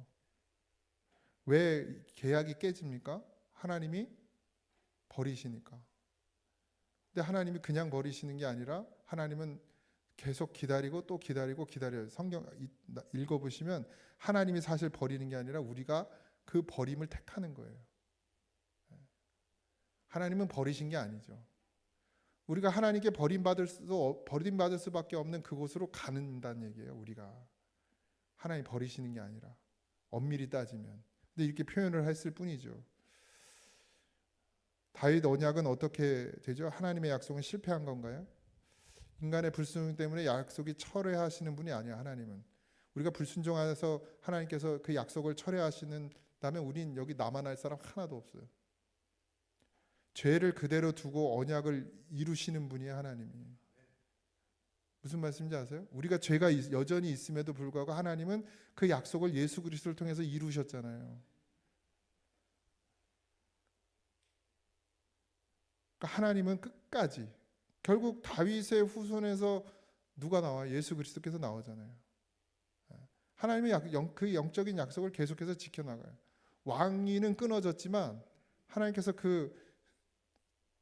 왜 계약이 깨집니까? 하나님이 버리시니까. 근데 하나님이 그냥 버리시는 게 아니라 하나님은 계속 기다리고 또 기다리고 기다려요. 성경 읽어보시면 하나님이 사실 버리는 게 아니라 우리가 그 버림을 택하는 거예요. 하나님은 버리신 게 아니죠. 우리가 하나님께 버림받을 수밖에 없는 그곳으로 가는다는 얘기예요. 우리가 하나님 버리시는 게 아니라, 엄밀히 따지면. 근데 이렇게 표현을 했을 뿐이죠. 다윗 언약은 어떻게 되죠? 하나님의 약속은 실패한 건가요? 인간의 불순종 때문에 약속이 철회하시는 분이 아니야. 하나님은 우리가 불순종해서 하나님께서 그 약속을 철회하시는다면 우린 여기 남아날 사람 하나도 없어요. 죄를 그대로 두고 언약을 이루시는 분이 하나님이. 무슨 말씀인지 아세요? 우리가 죄가 여전히 있음에도 불구하고 하나님은 그 약속을 예수 그리스도를 통해서 이루셨잖아요. 그러니까 하나님은 끝까지, 결국 다윗의 후손에서 누가 나와요? 예수 그리스도께서 나오잖아요. 하나님의 그 영적인 약속을 계속해서 지켜나가요. 왕위는 끊어졌지만 하나님께서 그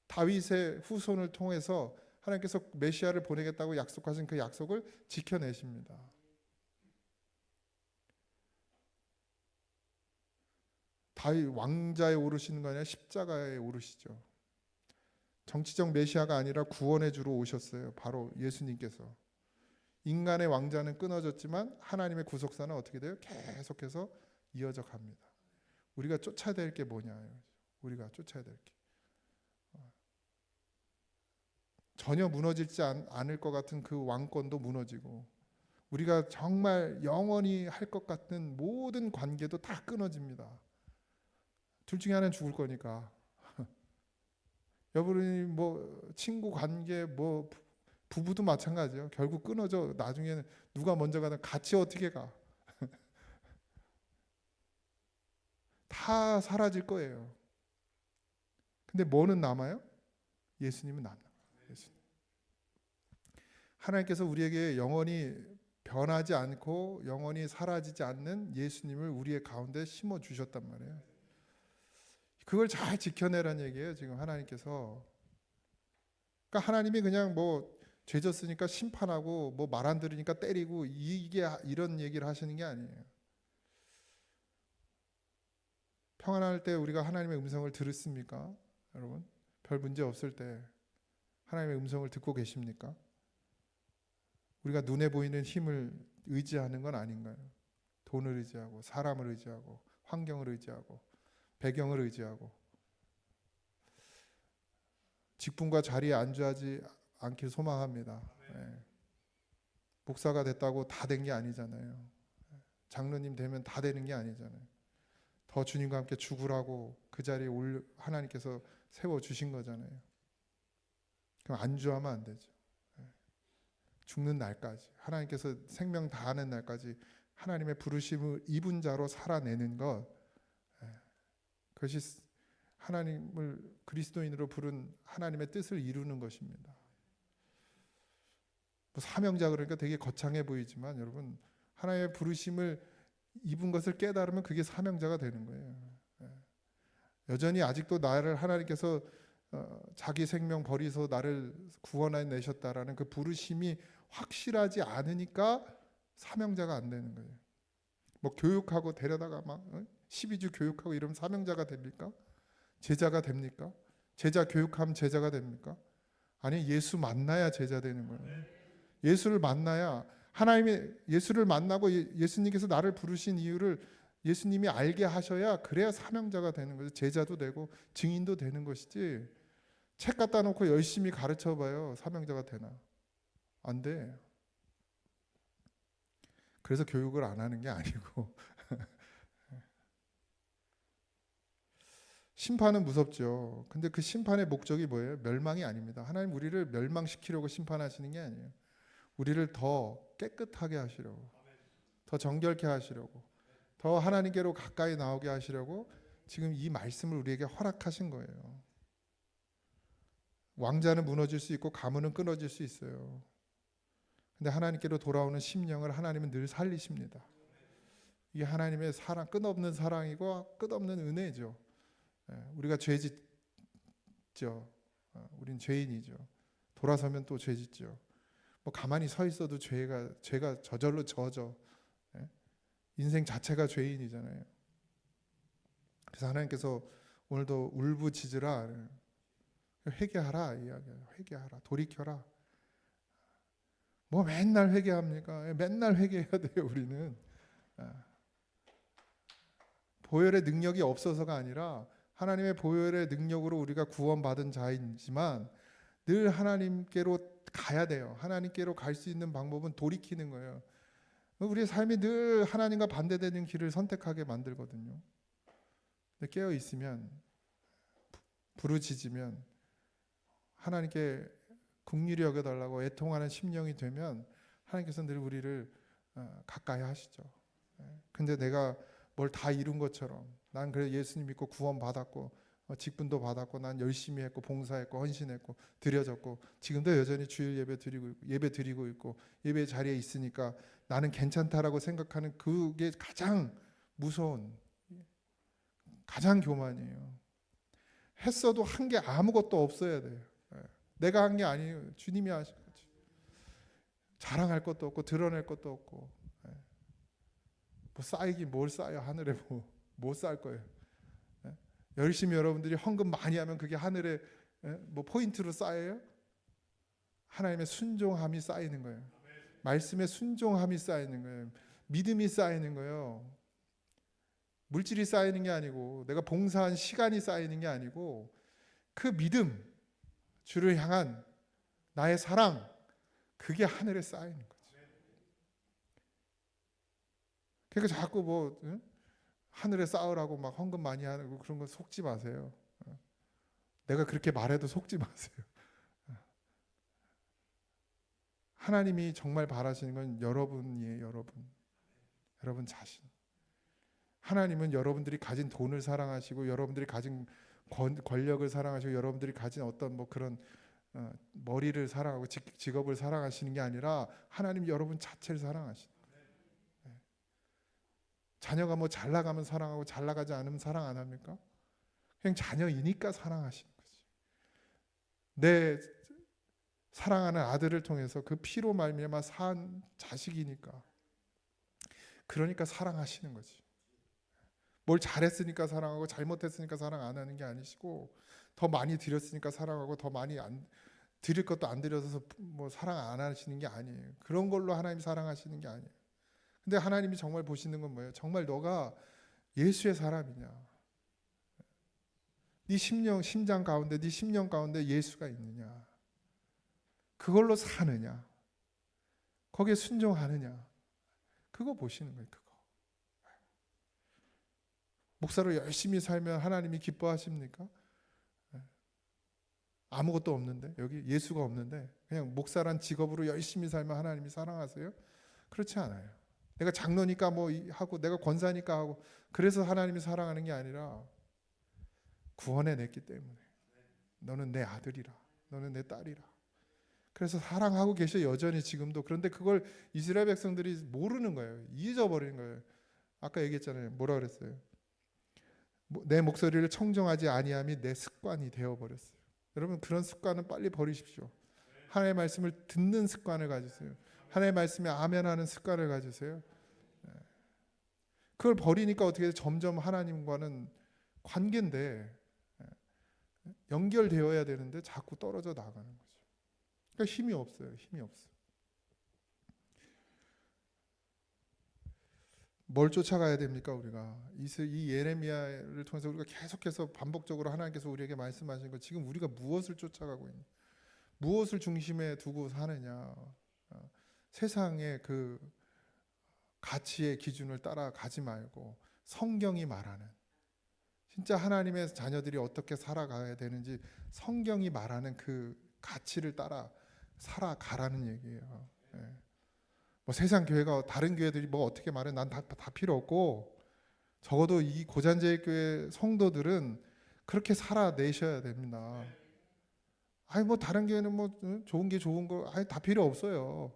다윗의 후손을 통해서 하나님께서 메시아를 보내겠다고 약속하신 그 약속을 지켜내십니다. 다윗 왕자에 오르시는 거 아니라 십자가에 오르시죠. 정치적 메시아가 아니라 구원의 주로 오셨어요. 바로 예수님께서. 인간의 왕자는 끊어졌지만 하나님의 구속사는 어떻게 돼요? 계속해서 이어져 갑니다. 우리가 쫓아야 될 게 뭐냐? 우리가 쫓아야 될 게. 전혀 무너지지 않을 것 같은 그 왕권도 무너지고, 우리가 정말 영원히 할 것 같은 모든 관계도 다 끊어집니다. 둘 중에 하나는 죽을 거니까. 여러분이 뭐 친구 관계, 뭐 부부도 마찬가지예요. 결국 끊어져. 나중에는 누가 먼저 가든 같이 어떻게 가? 다 사라질 거예요. 근데 뭐는 남아요? 예수님은 남아요. 예수님. 하나님께서 우리에게 영원히 변하지 않고 영원히 사라지지 않는 예수님을 우리의 가운데 심어 주셨단 말이에요. 그걸 잘 지켜내라는 얘기예요. 지금 하나님께서. 그러니까 하나님이 그냥 뭐 죄졌으니까 심판하고 뭐 말 안 들으니까 때리고 이게 이런 얘기를 하시는 게 아니에요. 평안할 때 우리가 하나님의 음성을 들었습니까? 여러분, 별 문제 없을 때 하나님의 음성을 듣고 계십니까? 우리가 눈에 보이는 힘을 의지하는 건 아닌가요? 돈을 의지하고 사람을 의지하고 환경을 의지하고 배경을 의지하고 직분과 자리에 안주하지 않길 소망합니다. 네. 목사가 됐다고 다 된 게 아니잖아요. 장로님 되면 다 되는 게 아니잖아요. 더 주님과 함께 죽으라고 그 자리에 하나님께서 세워주신 거잖아요. 그럼 안주하면 안 되죠. 죽는 날까지, 하나님께서 생명 다하는 날까지 하나님의 부르심을 입은 자로 살아내는 것, 그것이 하나님을 그리스도인으로 부른 하나님의 뜻을 이루는 것입니다. 뭐 사명자 그러니까 되게 거창해 보이지만 여러분, 하나님의 부르심을 입은 것을 깨달으면 그게 사명자가 되는 거예요. 여전히 아직도 나를 하나님께서 자기 생명 버리서 나를 구원해 내셨다라는 그 부르심이 확실하지 않으니까 사명자가 안 되는 거예요. 뭐 교육하고 데려다가 막 12주 교육하고 이러면 사명자가 됩니까? 제자가 됩니까? 제자 교육하면 제자가 됩니까? 아니, 예수 만나야 제자 되는 거예요. 예수를 만나야, 하나님이 예수를 만나고 예수님께서 나를 부르신 이유를 예수님이 알게 하셔야, 그래야 사명자가 되는 거죠. 제자도 되고 증인도 되는 것이지, 책 갖다 놓고 열심히 가르쳐 봐요. 사명자가 되나? 안 돼. 그래서 교육을 안 하는 게 아니고 심판은 무섭죠. 근데 그 심판의 목적이 뭐예요? 멸망이 아닙니다. 하나님 우리를 멸망시키려고 심판하시는 게 아니에요. 우리를 더 깨끗하게 하시려고, 더 정결케 하시려고, 더 하나님께로 가까이 나오게 하시려고 지금 이 말씀을 우리에게 허락하신 거예요. 왕자는 무너질 수 있고 가문은 끊어질 수 있어요. 근데 하나님께로 돌아오는 심령을 하나님은 늘 살리십니다. 이게 하나님의 사랑, 끝없는 사랑이고 끝없는 은혜죠. 우리가 죄 짓죠. 우린 죄인이죠. 돌아서면 또 죄 짓죠. 뭐 가만히 서 있어도 죄가 저절로 져져. 인생 자체가 죄인이잖아요. 그래서 하나님께서 오늘도 울부짖으라, 회개하라 이야기해요. 회개하라, 돌이켜라. 뭐 맨날 회개합니까? 맨날 회개해야 돼요. 우리는 보혈의 능력이 없어서가 아니라 하나님의 보혈의 능력으로 우리가 구원받은 자이지만 늘 하나님께로 가야 돼요. 하나님께로 갈 수 있는 방법은 돌이키는 거예요. 우리의 삶이 늘 하나님과 반대되는 길을 선택하게 만들거든요. 근데 깨어 있으면, 부르짖으면, 하나님께 긍휼히 여겨달라고 애통하는 심령이 되면 하나님께서 늘 우리를 가까이 하시죠. 근데 내가 뭘 다 이룬 것처럼, 난 그래 예수님 믿고 구원 받았고 직분도 받았고 난 열심히 했고 봉사했고 헌신했고 드려졌고 지금도 여전히 주일 예배 드리고 있고 예배 자리에 있으니까 나는 괜찮다라고 생각하는, 그게 가장 무서운, 가장 교만이에요. 했어도 한 게 아무것도 없어야 돼요. 내가 한 게 아니에요. 주님이 하신 거지. 자랑할 것도 없고 드러낼 것도 없고, 뭐 쌓이긴 뭘 쌓여. 하늘에 뭐 쌓을 거예요. 열심히 여러분들이 헌금 많이 하면 그게 하늘에 뭐 포인트로 쌓여요? 하나님의 순종함이 쌓이는 거예요. 말씀의 순종함이 쌓이는 거예요. 믿음이 쌓이는 거예요. 물질이 쌓이는 게 아니고, 내가 봉사한 시간이 쌓이는 게 아니고, 그 믿음, 주를 향한 나의 사랑, 그게 하늘에 쌓이는 거죠. 그러니까 자꾸 뭐 하늘에 쌓으라고 막 헌금 많이 하고 그런 거 속지 마세요. 내가 그렇게 말해도 속지 마세요. 하나님이 정말 바라시는 건 여러분이에요. 여러분 자신. 하나님은 여러분들이 가진 돈을 사랑하시고, 여러분들이 가진 권력을 사랑하시고, 여러분들이 가진 어떤 뭐 그런 머리를 사랑하고 직업을 사랑하시는 게 아니라 하나님 여러분 자체를 사랑하시는 거예요. 자녀가 뭐 잘 나가면 사랑하고 잘 나가지 않으면 사랑 안 합니까? 그냥 자녀이니까 사랑하시는 거지. 내 사랑하는 아들을 통해서 그 피로 말미암아 산 자식이니까, 그러니까 사랑하시는 거지. 뭘 잘했으니까 사랑하고 잘못했으니까 사랑 안 하는 게 아니시고, 더 많이 드렸으니까 사랑하고 더 많이 안 드릴 것도 안 드려서 뭐 사랑 안 하시는 게 아니에요. 그런 걸로 하나님 사랑하시는 게 아니에요. 근데 하나님이 정말 보시는 건 뭐예요? 정말 너가 예수의 사람이냐? 네 심장 가운데, 네 심령 가운데 예수가 있느냐? 그걸로 사느냐? 거기에 순종하느냐? 그거 보시는 거예요. 그거. 목사로 열심히 살면 하나님이 기뻐하십니까? 아무것도 없는데, 여기 예수가 없는데 그냥 목사란 직업으로 열심히 살면 하나님이 사랑하세요? 그렇지 않아요. 내가 장로니까 뭐 하고 내가 권사니까 하고 그래서 하나님이 사랑하는 게 아니라 구원해냈기 때문에 너는 내 아들이라, 너는 내 딸이라. 그래서 사랑하고 계셔 여전히 지금도. 그런데 그걸 이스라엘 백성들이 모르는 거예요. 잊어버리는 거예요. 아까 얘기했잖아요. 뭐라 그랬어요? 내 목소리를 청정하지 아니함이 내 습관이 되어버렸어요. 여러분 그런 습관은 빨리 버리십시오. 하나님의 말씀을 듣는 습관을 가지세요. 하나님의 말씀에 아멘하는 습관을 가지세요. 그걸 버리니까 어떻게 점점 하나님과는 관계인데 연결되어야 되는데 자꾸 떨어져 나가는 거죠. 그러니까 힘이 없어요. 힘이 없어. 뭘 쫓아가야 됩니까? 우리가 이 예레미야를 통해서 우리가 계속해서 반복적으로 하나님께서 우리에게 말씀하신 거, 지금 우리가 무엇을 쫓아가고 있냐, 무엇을 중심에 두고 사느냐, 세상의 그 가치의 기준을 따라가지 말고 성경이 말하는, 진짜 하나님의 자녀들이 어떻게 살아가야 되는지 성경이 말하는 그 가치를 따라 살아가라는 얘기예요. 뭐 세상 교회가, 다른 교회들이 뭐 어떻게 말해, 난 다 필요 없고, 적어도 이 고잔제교회 성도들은 그렇게 살아내셔야 됩니다. 아니 뭐 다른 교회는 뭐 좋은 게 좋은 거 아니 다 필요 없어요.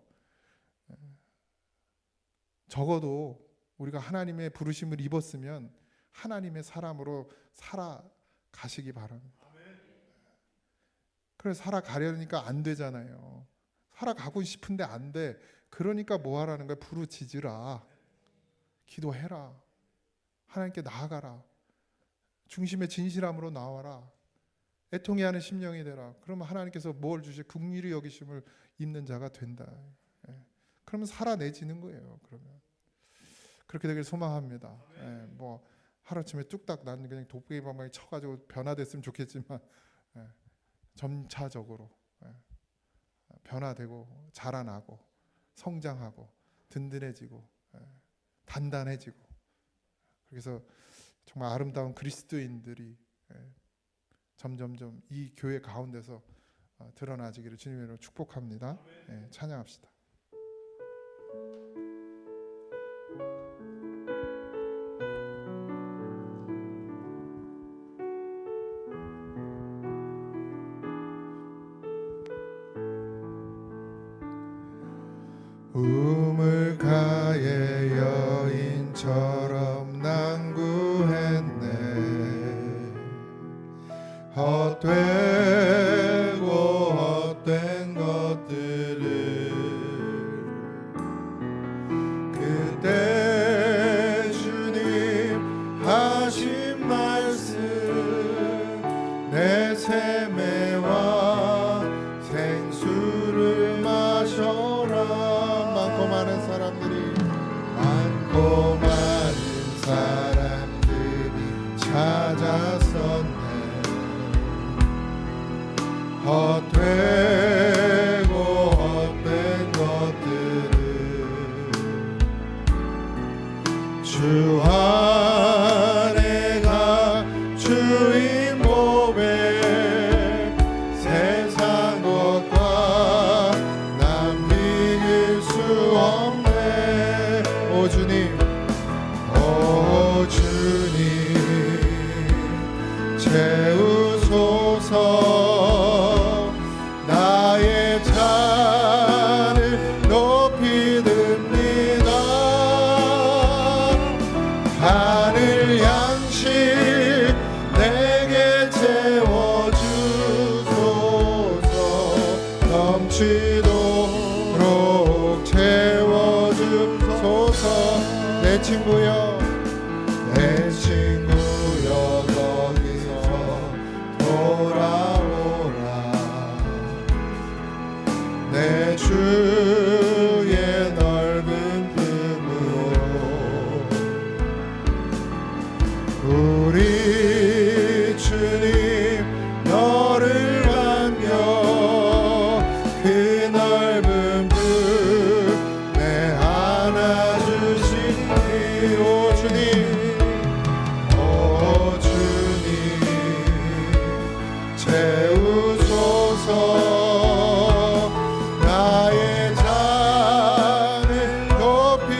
적어도 우리가 하나님의 부르심을 입었으면 하나님의 사람으로 살아가시기 바랍니다. 그래서 살아가려니까 안 되잖아요. 살아가고 싶은데 안 돼. 그러니까 뭐 하라는 거야? 부르짖으라, 기도해라, 하나님께 나아가라, 중심의 진실함으로 나와라, 애통해하는 심령이 되라. 그러면 하나님께서 뭘 주시? 긍휼히 여기심을 입는 자가 된다. 그러면 살아내지는 거예요. 그러면 그렇게 되길 소망합니다. 뭐 하루아침에 뚝딱 나는 그냥 돋보기 방망이 쳐가지고 변화됐으면 좋겠지만 점차적으로 변화되고 자라나고 성장하고 든든해지고 단단해지고, 그래서 정말 아름다운 그리스도인들이 점점점 이 교회 가운데서 드러나지기를 주님으로 축복합니다. 찬양합시다. 우물가의 여인처럼 난구했네. 헛되고 헛된 것들을 그때 주님 하신 말씀, 내 샘매와 생수를 마셔라. 많고 많은 사람들이 찾아섰네. 헛되고 헛된 것들을 주 안에가 주인 몸에 세상 것과 남길 수 없네. 오 주님, 오 주님 채우소서. 나의 잔을 높이 듭니다. 하늘 양식 내게 채워주소서. 넘치도록 채워주소서. 내 친구여, 내 친구여 거기서 돌아오라. 내 주의 넓은 품으로 우리 주님 너를 안겨 그 넓은 품 내 안아주시니. 오 주님, 오 주님 채우소서. 나의 잔을 높이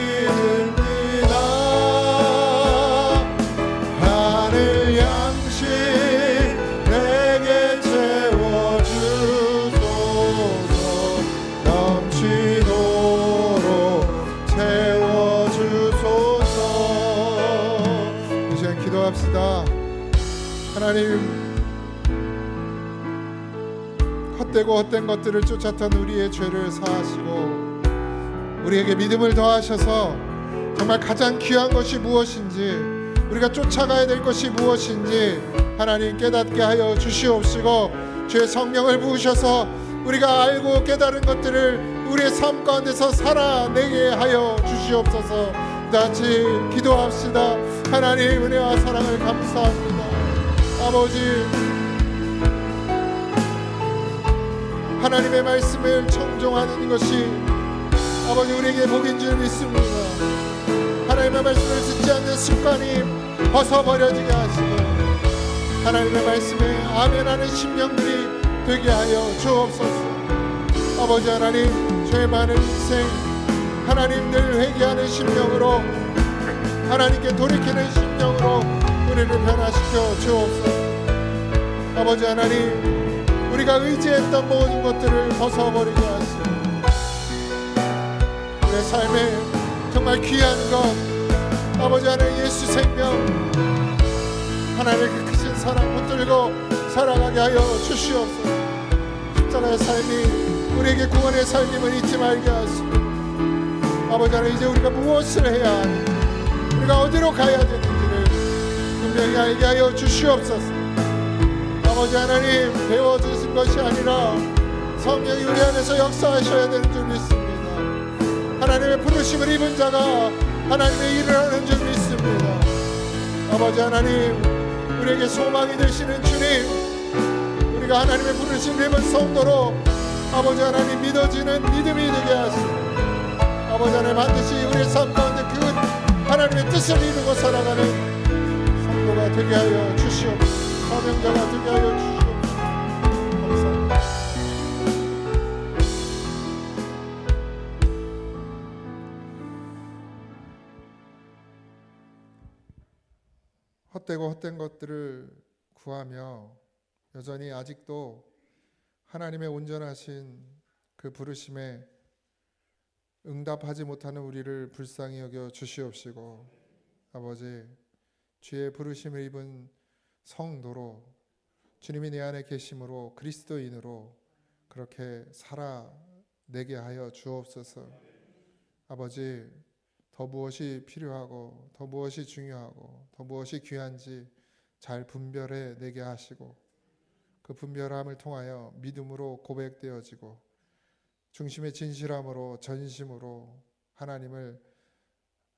헛되고 헛된 것들을 쫓았던 우리의 죄를 사하시고 우리에게 믿음을 더하셔서 정말 가장 귀한 것이 무엇인지, 우리가 쫓아가야 될 것이 무엇인지 하나님 깨닫게 하여 주시옵시고, 주의 성령을 부으셔서 우리가 알고 깨달은 것들을 우리의 삶 가운데서 살아내게 하여 주시옵소서. 같이 기도합시다. 하나님 은혜와 사랑을 감사합니다. 아버지, 하나님의 말씀을 청종하는 것이 아버지 우리에게 복인 줄 믿습니다. 하나님의 말씀을 듣지 않는 습관이 벗어버려지게 하시고 하나님의 말씀에 아멘하는 심령들이 되게 하여 주옵소서. 아버지 하나님, 죄 많은 인생 하나님 늘 회개하는 심령으로, 하나님께 돌이키는 심령으로 우리를 변화시켜 주옵소서. 아버지 하나님, 우리가 의지했던 모든 것들을 벗어버리게 하시고 우리의 삶에 정말 귀한 것, 아버지 하나님 예수 생명, 하나님의 그 크신 사랑 붙들고 살아가게 하여 주시옵소서. 십자가의 삶이 우리에게 구원의 삶임을 잊지 말게 하시고 아버지 하나님, 이제 우리가 무엇을 해야 하는지, 우리가 어디로 가야 되는지를 분명히 알게 하여 주시옵소서. 아버지 하나님, 배워주신 것이 아니라 성령이 우리 안에서 역사하셔야 되는 줄 믿습니다. 하나님의 부르심을 입은 자가 하나님의 일을 하는 줄 믿습니다. 아버지 하나님, 우리에게 소망이 되시는 주님, 우리가 하나님의 부르심을 입은 성도로 아버지 하나님 믿어지는 믿음이 되게 하시고 아버지 하나님, 반드시 우리의 삶 가운데 그 하나님의 뜻을 이루고 살아가는 성도가 되게 하여 주시옵소서. 사명자가 되게 하여 주시옵소서. 감사합니다. 헛되고 헛된 것들을 구하며 여전히 아직도 하나님의 온전하신 그 부르심에 응답하지 못하는 우리를 불쌍히 여겨 주시옵시고 아버지, 주의 부르심을 입은 성도로 주님이 내 안에 계심으로 그리스도인으로 그렇게 살아내게 하여 주옵소서. 아버지, 더 무엇이 필요하고 더 무엇이 중요하고 더 무엇이 귀한지 잘 분별해 내게 하시고 그 분별함을 통하여 믿음으로 고백되어지고 중심의 진실함으로 전심으로 하나님을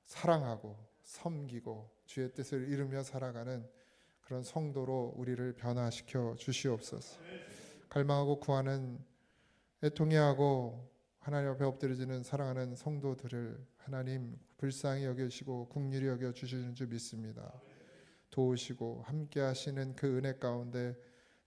사랑하고 섬기고 주의 뜻을 이루며 살아가는 그런 성도로 우리를 변화시켜 주시옵소서. 갈망하고 구하는, 애통해하고 하나님 앞에 엎드려지는 사랑하는 성도들을 하나님 불쌍히 여기시고 긍휼히 여겨 주시는 줄 믿습니다. 도우시고 함께 하시는 그 은혜 가운데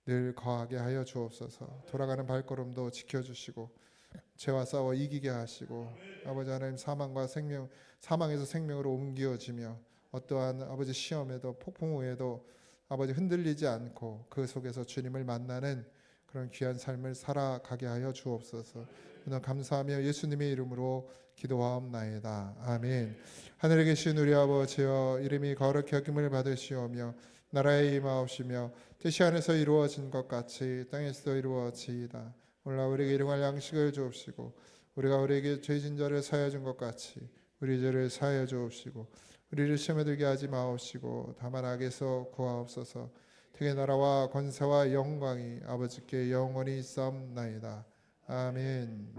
늘 거하게 하여 주옵소서. 돌아가는 발걸음도 지켜주시고 죄와 싸워 이기게 하시고 아버지 하나님, 사망에서 생명으로 옮겨지며 어떠한 아버지 시험에도 폭풍우에도 아버지 흔들리지 않고 그 속에서 주님을 만나는 그런 귀한 삶을 살아가게 하여 주옵소서. 오늘 감사하며 예수님의 이름으로 기도하옵나이다. 아멘. 하늘에 계신 우리 아버지여, 이름이 거룩히 여김을 받으시오며 나라에 임하옵시며 뜻이 하늘에서 이루어진 것 같이 땅에서도 이루어지이다. 오늘 우리에게 일용할 양식을 주옵시고 우리가 우리에게 죄진 자를 사하여 준 것 같이 우리 죄를 사하여 주옵시고 우리를 시험에 들게 하지 마옵시고 다만 악에서 구하옵소서. 되게 나라와 권세와 영광이 아버지께 영원히 있사옵나이다. 아멘.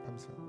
감사합니다.